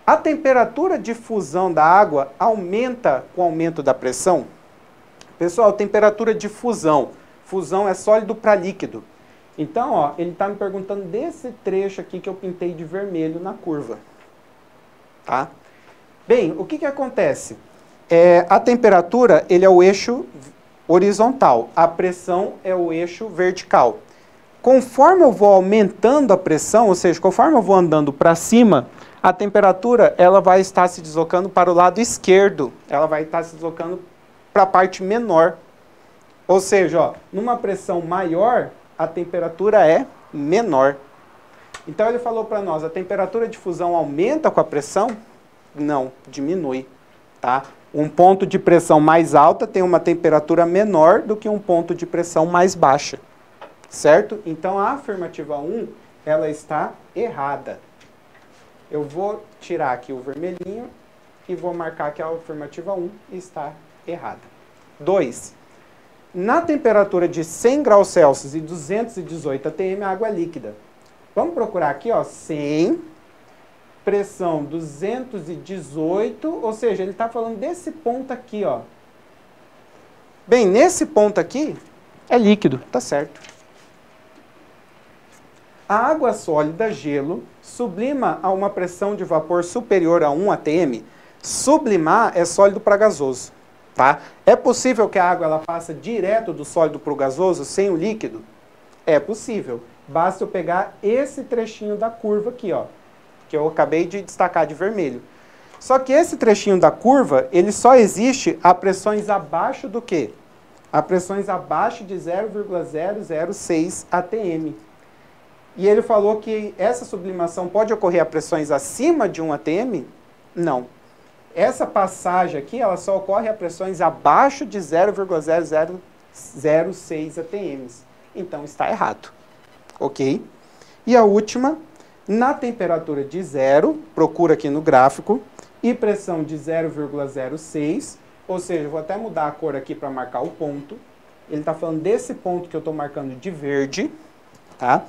[SPEAKER 2] A temperatura de fusão da água aumenta com o aumento da pressão? Pessoal, temperatura de fusão. Fusão é sólido para líquido. Então, ó, ele está me perguntando desse trecho aqui que eu pintei de vermelho na curva. Tá? Bem, o que que acontece? A temperatura, ele é o eixo horizontal. A pressão é o eixo vertical. Conforme eu vou aumentando a pressão, ou seja, conforme eu vou andando para cima, a temperatura ela vai estar se deslocando para o lado esquerdo. Ela vai estar se deslocando para a parte menor. Ou seja, ó, numa pressão maior, a temperatura é menor. Então ele falou para nós, a temperatura de fusão aumenta com a pressão? Não, diminui. Tá? Um ponto de pressão mais alta tem uma temperatura menor do que um ponto de pressão mais baixa. Certo? Então a afirmativa 1, ela está errada. Eu vou tirar aqui o vermelhinho e vou marcar que a afirmativa 1 está errada. 2. Na temperatura de 100 graus Celsius e 218 atm, a água é líquida. Vamos procurar aqui, ó, 100, pressão 218, ou seja, ele está falando desse ponto aqui, ó. Bem, nesse ponto aqui é líquido, tá certo. A água sólida, gelo, sublima a uma pressão de vapor superior a 1 atm. Sublimar é sólido para gasoso. Tá? É possível que a água ela passe direto do sólido para o gasoso sem o líquido? É possível. Basta eu pegar esse trechinho da curva aqui, ó, que eu acabei de destacar de vermelho. Só que esse trechinho da curva, ele só existe a pressões abaixo do quê? A pressões abaixo de 0,006 atm. E ele falou que essa sublimação pode ocorrer a pressões acima de 1 atm? Não. Essa passagem aqui, ela só ocorre a pressões abaixo de 0,0006 atm. Então, está errado. Ok? E a última, na temperatura de 0, procura aqui no gráfico, e pressão de 0,06, ou seja, vou até mudar a cor aqui para marcar o ponto. Ele está falando desse ponto que eu estou marcando de verde. Tá?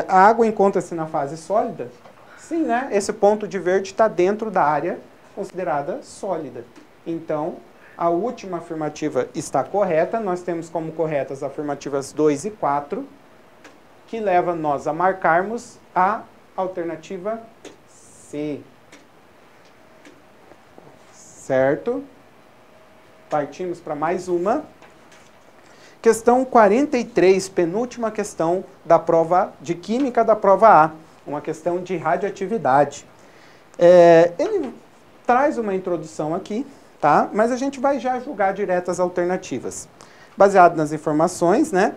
[SPEAKER 2] A água encontra-se na fase sólida? Sim, né? Esse ponto de verde está dentro da área considerada sólida. Então, a última afirmativa está correta. Nós temos como corretas as afirmativas 2 e 4, que leva nós a marcarmos a alternativa C. Certo? Partimos para mais uma. Questão 43, penúltima questão da prova de Química da prova A. Uma questão de radioatividade. Ele traz uma introdução aqui, tá? Mas a gente vai já julgar direto as alternativas. Baseado nas informações, né?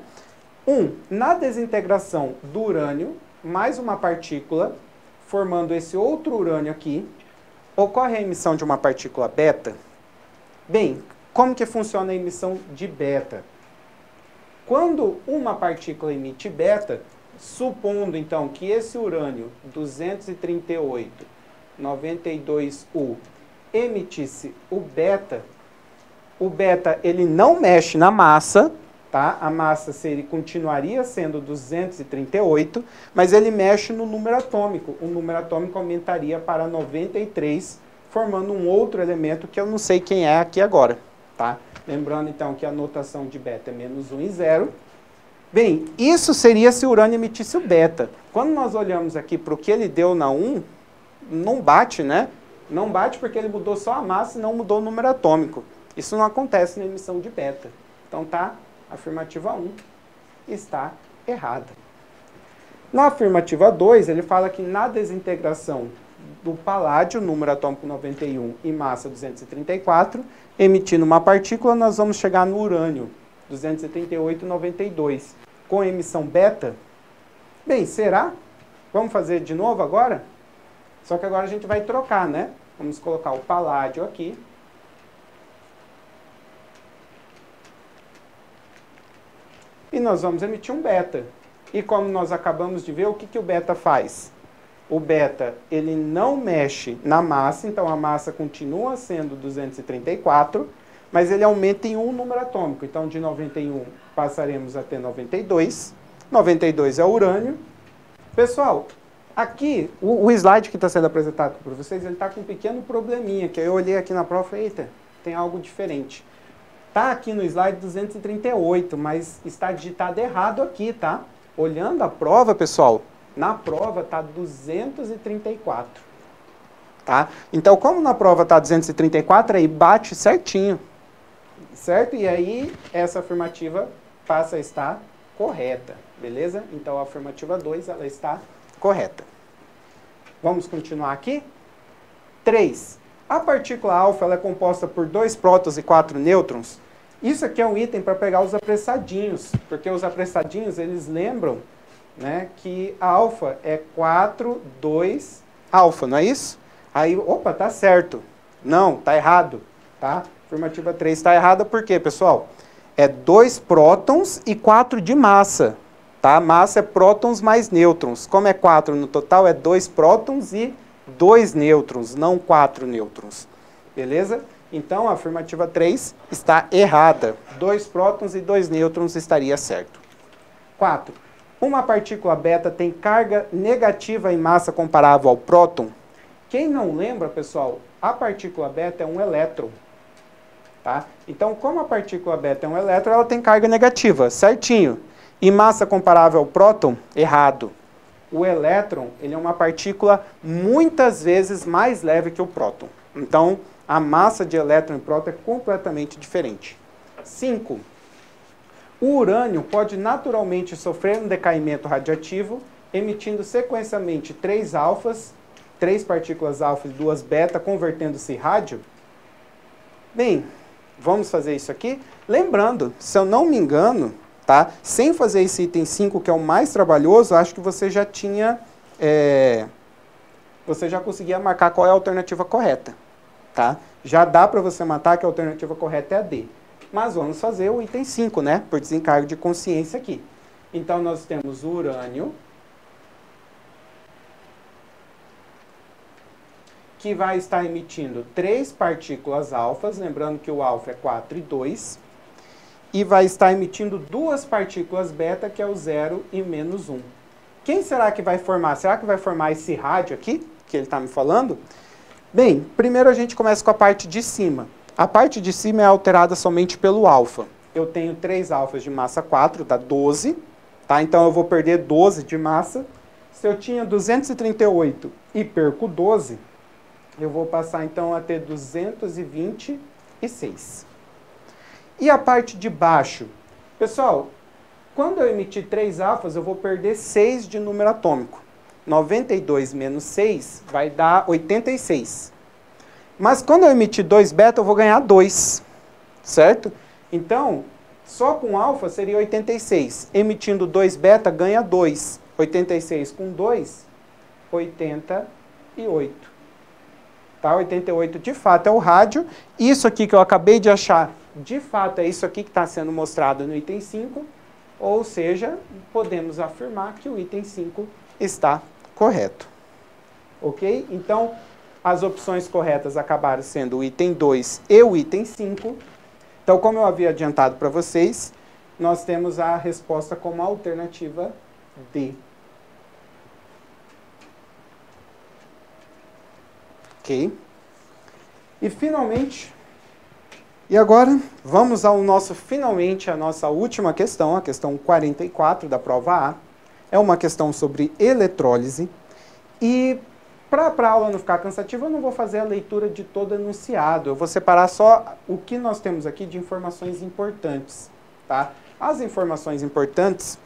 [SPEAKER 2] 1. Na desintegração do urânio, mais uma partícula, formando esse outro urânio aqui, ocorre a emissão de uma partícula beta? Bem, como que funciona a emissão de beta? Quando uma partícula emite beta, supondo, então, que esse urânio 238-92U emitisse o beta ele não mexe na massa, tá? A massa continuaria sendo 238, mas ele mexe no número atômico. O número atômico aumentaria para 93, formando um outro elemento que eu não sei quem é aqui agora, tá? Lembrando, então, que a notação de beta é menos 1 e 0. Bem, isso seria se o urânio emitisse o beta. Quando nós olhamos aqui para o que ele deu na 1, não bate, né? Não bate porque ele mudou só a massa e não mudou o número atômico. Isso não acontece na emissão de beta. Então tá, a afirmativa 1 está errada. Na afirmativa 2, ele fala que na desintegração do paládio, número atômico 91 e massa 234, emitindo uma partícula, nós vamos chegar no urânio. 238,92. Com emissão beta? Bem, será? Vamos fazer de novo agora? Só que agora a gente vai trocar, né? Vamos colocar o paládio aqui. E nós vamos emitir um beta. E como nós acabamos de ver, o que, que o beta faz? O beta, ele não mexe na massa, então a massa continua sendo 234, mas ele aumenta em um número atômico. Então, de 91 passaremos a ter 92. 92 é urânio. Pessoal, aqui, o slide que está sendo apresentado para vocês, ele está com um pequeno probleminha, que eu olhei aqui na prova e falei, eita, tem algo diferente. Está aqui no slide 238, mas está digitado errado aqui, tá? Olhando a prova, pessoal, na prova está 234, tá? Então, como na prova está 234, aí bate certinho, certo? E aí, essa afirmativa passa a estar correta, beleza? Então, a afirmativa 2, ela está correta. Vamos continuar aqui? 3. A partícula alfa ela é composta por 2 prótons e 4 nêutrons. Isso aqui é um item para pegar os apressadinhos, porque os apressadinhos, eles lembram, né, que alfa é 4, 2, alfa, não é isso? Aí, opa, tá certo. Não, tá errado, tá? Afirmativa 3 está errada, por quê, pessoal? É 2 prótons e 4 de massa, tá? Massa é prótons mais nêutrons. Como é 4 no total, é 2 prótons e 2 nêutrons, não 4 nêutrons. Beleza? Então, a afirmativa 3 está errada. 2 prótons e 2 nêutrons estaria certo. 4. Uma partícula beta tem carga negativa em massa comparável ao próton? Quem não lembra, pessoal, a partícula beta é um elétron. Tá? Então, como a partícula beta é um elétron, ela tem carga negativa, certinho. E massa comparável ao próton? Errado. O elétron, ele é uma partícula muitas vezes mais leve que o próton. Então, a massa de elétron e próton é completamente diferente. 5. O urânio pode naturalmente sofrer um decaimento radiativo, emitindo sequencialmente 3 alfas, 3 partículas alfa e 2 beta, convertendo-se em rádio? Bem, vamos fazer isso aqui? Lembrando, se eu não me engano, tá? Sem fazer esse item 5, que é o mais trabalhoso, acho que você já tinha... você já conseguia marcar qual é a alternativa correta. Tá? Já dá para você matar que a alternativa correta é a D. Mas vamos fazer o item 5, né? Por desencargo de consciência aqui. Então, nós temos o urânio, que vai estar emitindo 3 partículas alfas, lembrando que o alfa é 4 e 2, e vai estar emitindo 2 partículas beta, que é o 0 e menos 1. Quem será que vai formar? Será que vai formar esse rádio aqui, que ele está me falando? Bem, primeiro a gente começa com a parte de cima. A parte de cima é alterada somente pelo alfa. Eu tenho 3 alfas de massa 4, dá 12. Tá? Então eu vou perder 12 de massa. Se eu tinha 238 e perco 12, eu vou passar então a ter 226. E a parte de baixo? Pessoal, quando eu emitir 3 alfas, eu vou perder 6 de número atômico. 92 menos 6 vai dar 86. Mas quando eu emitir 2 beta, eu vou ganhar 2. Certo? Então, só com alfa seria 86. Emitindo 2 beta, ganha 2. 86 com 2, 88. Tá? 88 de fato é o rádio. Isso aqui que eu acabei de achar, de fato é isso aqui que está sendo mostrado no item 5. Ou seja, podemos afirmar que o item 5 está correto. Ok? Então, as opções corretas acabaram sendo o item 2 e o item 5. Então, como eu havia adiantado para vocês, nós temos a resposta como alternativa D. Ok? E finalmente, e agora vamos ao nosso, finalmente, a nossa última questão, a questão 44 da prova A. É uma questão sobre eletrólise. E para a aula não ficar cansativa, eu não vou fazer a leitura de todo enunciado. Eu vou separar só o que nós temos aqui de informações importantes. Tá? As informações importantes,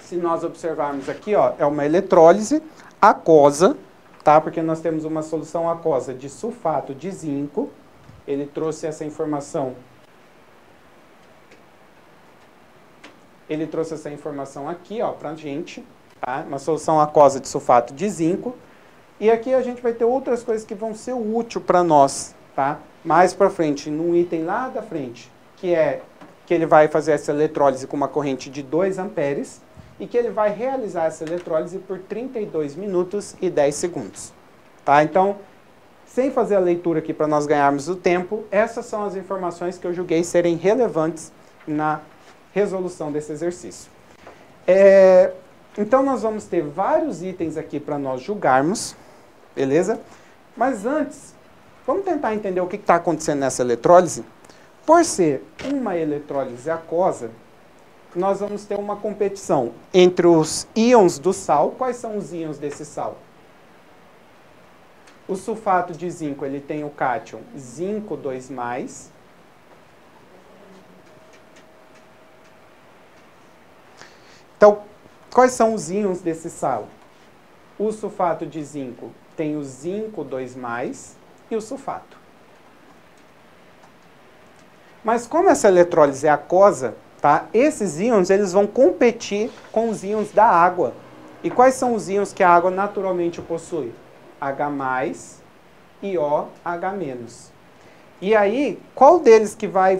[SPEAKER 2] se nós observarmos aqui, ó, é uma eletrólise aquosa, tá? Porque nós temos uma solução aquosa de sulfato de zinco. Ele trouxe essa informação ele trouxe essa informação aqui, ó, pra gente, tá? Uma solução aquosa de sulfato de zinco. E aqui a gente vai ter outras coisas que vão ser úteis para nós, tá? Mais para frente, num item lá da frente, que é que ele vai fazer essa eletrólise com uma corrente de 2 amperes e que ele vai realizar essa eletrólise por 32 minutos e 10 segundos, tá? Então, sem fazer a leitura aqui para nós ganharmos o tempo, essas são as informações que eu julguei serem relevantes na resolução desse exercício. Então, nós vamos ter vários itens aqui para nós julgarmos, beleza? Mas antes, vamos tentar entender o que está acontecendo nessa eletrólise. Por ser uma eletrólise aquosa, nós vamos ter uma competição entre os íons do sal. Quais são os íons desse sal? O sulfato de zinco, ele tem o cátion zinco 2+. Então, quais são os íons desse sal? O sulfato de zinco tem o zinco 2+, e o sulfato. Mas como essa eletrólise é aquosa, tá? Esses íons eles vão competir com os íons da água. E quais são os íons que a água naturalmente possui? H+, e OH-. E aí, qual deles que vai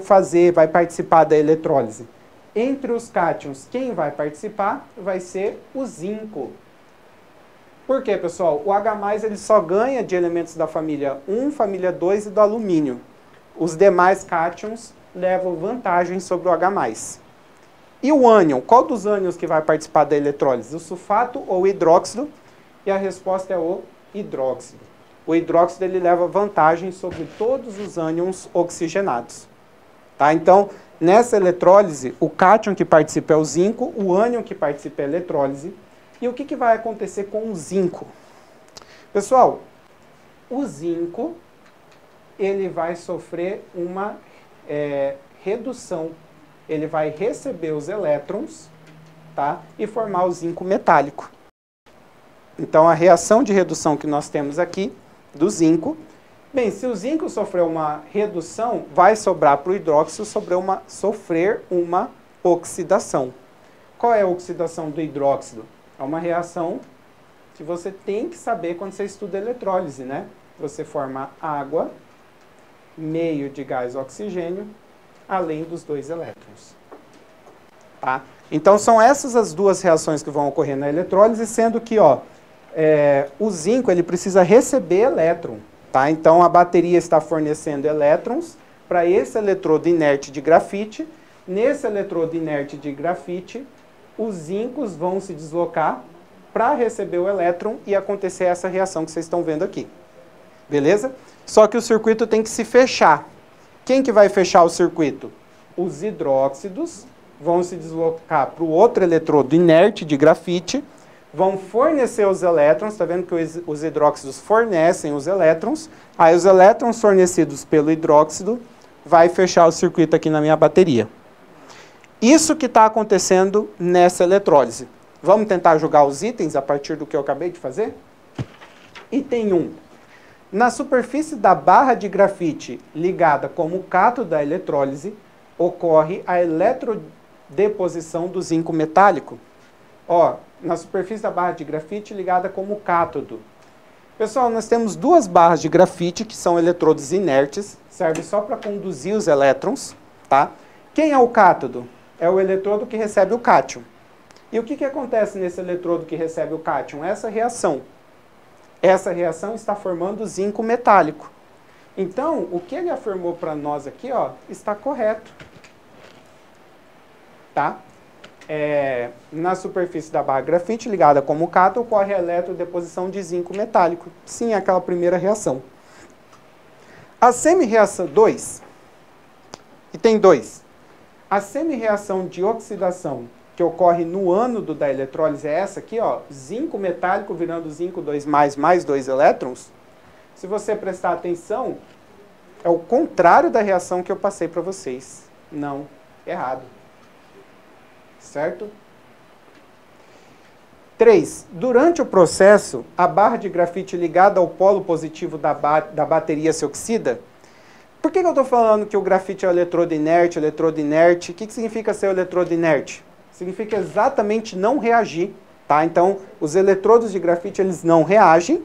[SPEAKER 2] participar da eletrólise? Entre os cátions, quem vai participar vai ser o zinco. Por quê, pessoal? O H+, ele só ganha de elementos da família 1, família 2 e do alumínio. Os demais cátions levam vantagem sobre o H+. E o ânion? Qual dos ânions que vai participar da eletrólise? O sulfato ou o hidróxido? E a resposta é o hidróxido. O hidróxido ele leva vantagem sobre todos os ânions oxigenados. Tá? Então, nessa eletrólise, o cátion que participa é o zinco, o ânion que participa é a eletrólise. E o que vai acontecer com o zinco? Pessoal, o zinco ele vai sofrer uma redução. Ele vai receber os elétrons, tá? E formar o zinco metálico. Então, a reação de redução que nós temos aqui, do zinco, bem, se o zinco sofrer uma redução, vai sobrar para o hidróxido sofrer uma oxidação. Qual é a oxidação do hidróxido? É uma reação que você tem que saber quando você estuda eletrólise, né? Você forma água, meio de gás oxigênio, além dos 2 elétrons. Tá? Então, são essas as duas reações que vão ocorrer na eletrólise, sendo que, ó, o zinco ele precisa receber elétron. Tá? Então, a bateria está fornecendo elétrons para esse eletrodo inerte de grafite. Nesse eletrodo inerte de grafite, os zincos vão se deslocar para receber o elétron e acontecer essa reação que vocês estão vendo aqui. Beleza? Só que o circuito tem que se fechar. Quem que vai fechar o circuito? Os hidróxidos vão se deslocar para o outro eletrodo inerte de grafite, vão fornecer os elétrons, está vendo que os hidróxidos fornecem os elétrons, aí os elétrons fornecidos pelo hidróxido vai fechar o circuito aqui na minha bateria. Isso que está acontecendo nessa eletrólise. Vamos tentar jogar os itens a partir do que eu acabei de fazer? Item 1. Na superfície da barra de grafite ligada como cátodo da eletrólise, ocorre a eletrodeposição do zinco metálico. Ó, na superfície da barra de grafite ligada como cátodo. Pessoal, nós temos 2 barras de grafite, que são eletrodos inertes, serve só para conduzir os elétrons, tá? Quem é o cátodo? É o eletrodo que recebe o cátion. E o que acontece nesse eletrodo que recebe o cátion? Essa reação. Essa reação está formando zinco metálico. Então, o que ele afirmou para nós aqui, ó, está correto. Tá? Na superfície da barra grafite ligada como cátodo, ocorre a eletrodeposição de zinco metálico. Sim, aquela primeira reação. A semi-reação 2, item 2. A semi-reação de oxidação que ocorre no ânodo da eletrólise é essa aqui, ó, zinco metálico virando zinco 2+, mais 2 elétrons. Se você prestar atenção, é o contrário da reação que eu passei para vocês. Não, errado. Certo? 3. Durante o processo, a barra de grafite ligada ao polo positivo da bateria se oxida. Por que eu estou falando que o grafite é o eletrodo inerte? O que significa ser o eletrodo inerte? significa exatamente não reagir, tá? Então, os eletrodos de grafite, eles não reagem.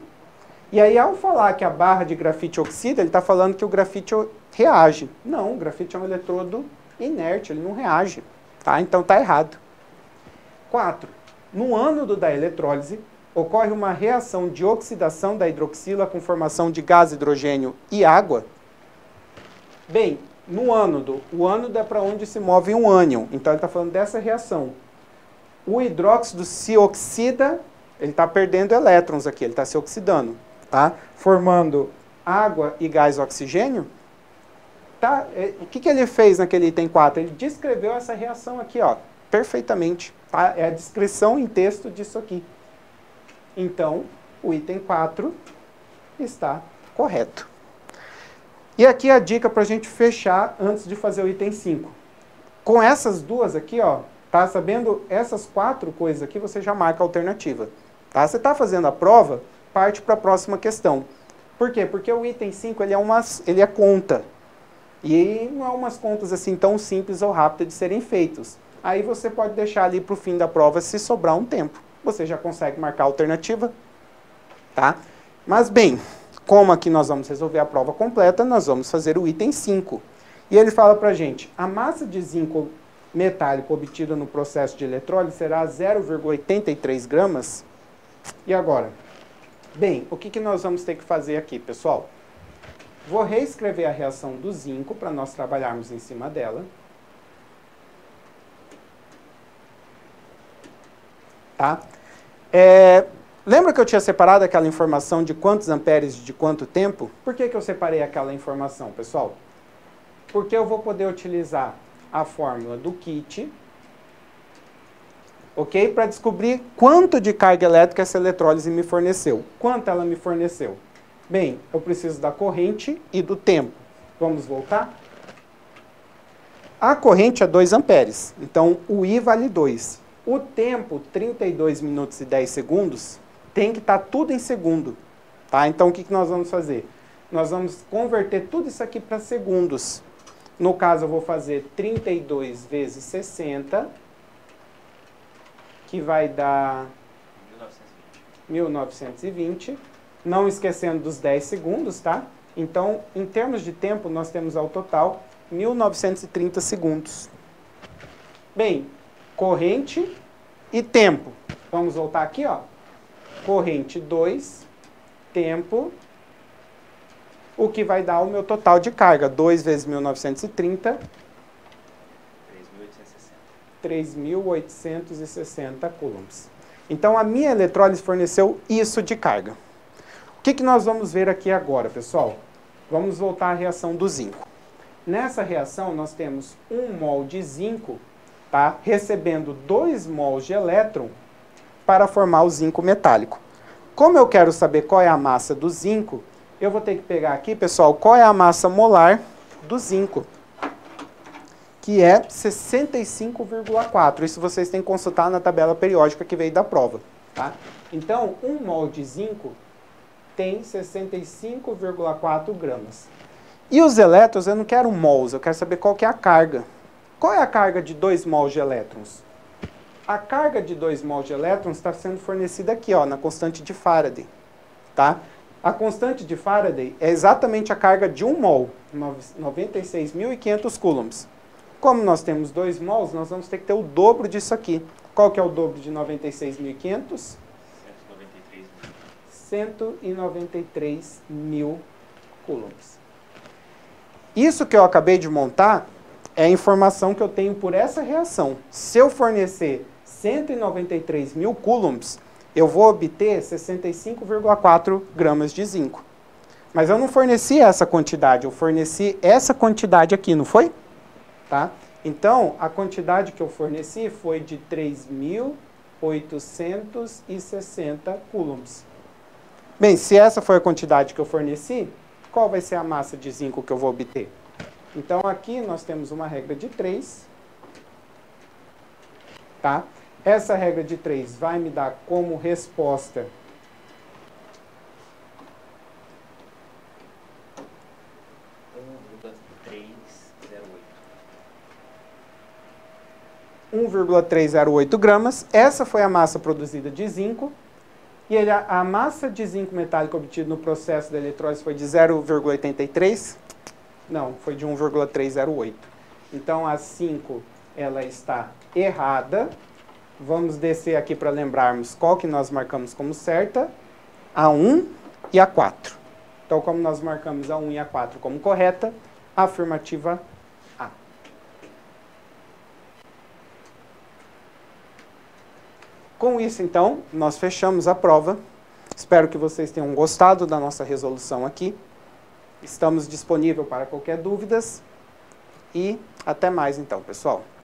[SPEAKER 2] E aí, ao falar que a barra de grafite oxida, ele está falando que o grafite reage. Não, o grafite é um eletrodo inerte, ele não reage, tá? Então, está errado. 4. No ânodo da eletrólise, ocorre uma reação de oxidação da hidroxila com formação de gás hidrogênio e água. Bem, no ânodo, o ânodo é para onde se move um ânion. Então, ele está falando dessa reação. O hidróxido se oxida, ele está perdendo elétrons aqui, ele está se oxidando, tá? Formando água e gás oxigênio. Tá? O que ele fez naquele item 4? Ele descreveu essa reação aqui, ó, perfeitamente. Tá? É a descrição em texto disso aqui. Então, o item 4 está correto. E aqui a dica para a gente fechar antes de fazer o item 5. Com essas duas aqui, ó, tá? Sabendo essas 4 coisas aqui, você já marca a alternativa. Tá? Você está fazendo a prova, parte para a próxima questão. Por quê? Porque o item 5 ele é conta. E não é umas contas assim tão simples ou rápidas de serem feitos. Aí você pode deixar ali para o fim da prova se sobrar um tempo. Você já consegue marcar a alternativa. Tá? Mas bem, como aqui nós vamos resolver a prova completa, nós vamos fazer o item 5. E ele fala para a gente, a massa de zinco metálico obtida no processo de eletrólise será 0,83 gramas. E agora? Bem, o que nós vamos ter que fazer aqui, pessoal? Vou reescrever a reação do zinco para nós trabalharmos em cima dela. Tá? Lembra que eu tinha separado aquela informação de quantos amperes de quanto tempo? Por que eu separei aquela informação, pessoal? Porque eu vou poder utilizar a fórmula do kit, ok? Para descobrir quanto de carga elétrica essa eletrólise me forneceu. Quanto ela me forneceu? Bem, eu preciso da corrente e do tempo. Vamos voltar? A corrente é 2 amperes, então o I vale 2. O tempo, 32 minutos e 10 segundos, tem que estar tudo em segundo. Tá? Então, o que nós vamos fazer? Nós vamos converter tudo isso aqui para segundos. No caso, eu vou fazer 32 vezes 60, que vai dar 1920. Não esquecendo dos 10 segundos, tá? Então, em termos de tempo, nós temos ao total 1930 segundos. Bem, corrente e tempo. Vamos voltar aqui, ó. Corrente 2, tempo, o que vai dar o meu total de carga. 2 vezes 1930, 3.860 coulombs. Então, a minha eletrólise forneceu isso de carga. O que nós vamos ver aqui agora, pessoal? Vamos voltar à reação do zinco. Nessa reação, nós temos 1 mol de zinco, tá? Recebendo 2 mols de elétron para formar o zinco metálico. Como eu quero saber qual é a massa do zinco, eu vou ter que pegar aqui, pessoal, qual é a massa molar do zinco, que é 65,4. Isso vocês têm que consultar na tabela periódica que veio da prova. Tá? Então, 1 mol de zinco tem 65,4 gramas. E os elétrons, eu não quero mols, eu quero saber qual que é a carga. Qual é a carga de 2 mols de elétrons? A carga de 2 mols de elétrons está sendo fornecida aqui, ó, na constante de Faraday. Tá? A constante de Faraday é exatamente a carga de 1 mol, 96.500 coulombs. Como nós temos 2 mols, nós vamos ter que ter o dobro disso aqui. Qual que é o dobro de 96.500? 193 mil coulombs. Isso que eu acabei de montar é a informação que eu tenho por essa reação. Se eu fornecer 193 mil coulombs, eu vou obter 65,4 gramas de zinco. Mas eu não forneci essa quantidade, eu forneci essa quantidade aqui, não foi? Tá? Então, a quantidade que eu forneci foi de 3.860 coulombs. Bem, se essa foi a quantidade que eu forneci, qual vai ser a massa de zinco que eu vou obter? Então, aqui nós temos uma regra de 3. Tá? Essa regra de 3 vai me dar como resposta 1,308. 5,308 gramas. Essa foi a massa produzida de zinco. E a massa de zinco metálico obtida no processo da eletrólise foi de 0,83. Não, foi de 1,308. Então, a 5, ela está errada. Vamos descer aqui para lembrarmos qual que nós marcamos como certa. A 1 e a 4. Então, como nós marcamos a 1 e a 4 como correta, a afirmativa A. Com isso, então, nós fechamos a prova. Espero que vocês tenham gostado da nossa resolução aqui. Estamos disponíveis para qualquer dúvidas. E até mais, então, pessoal.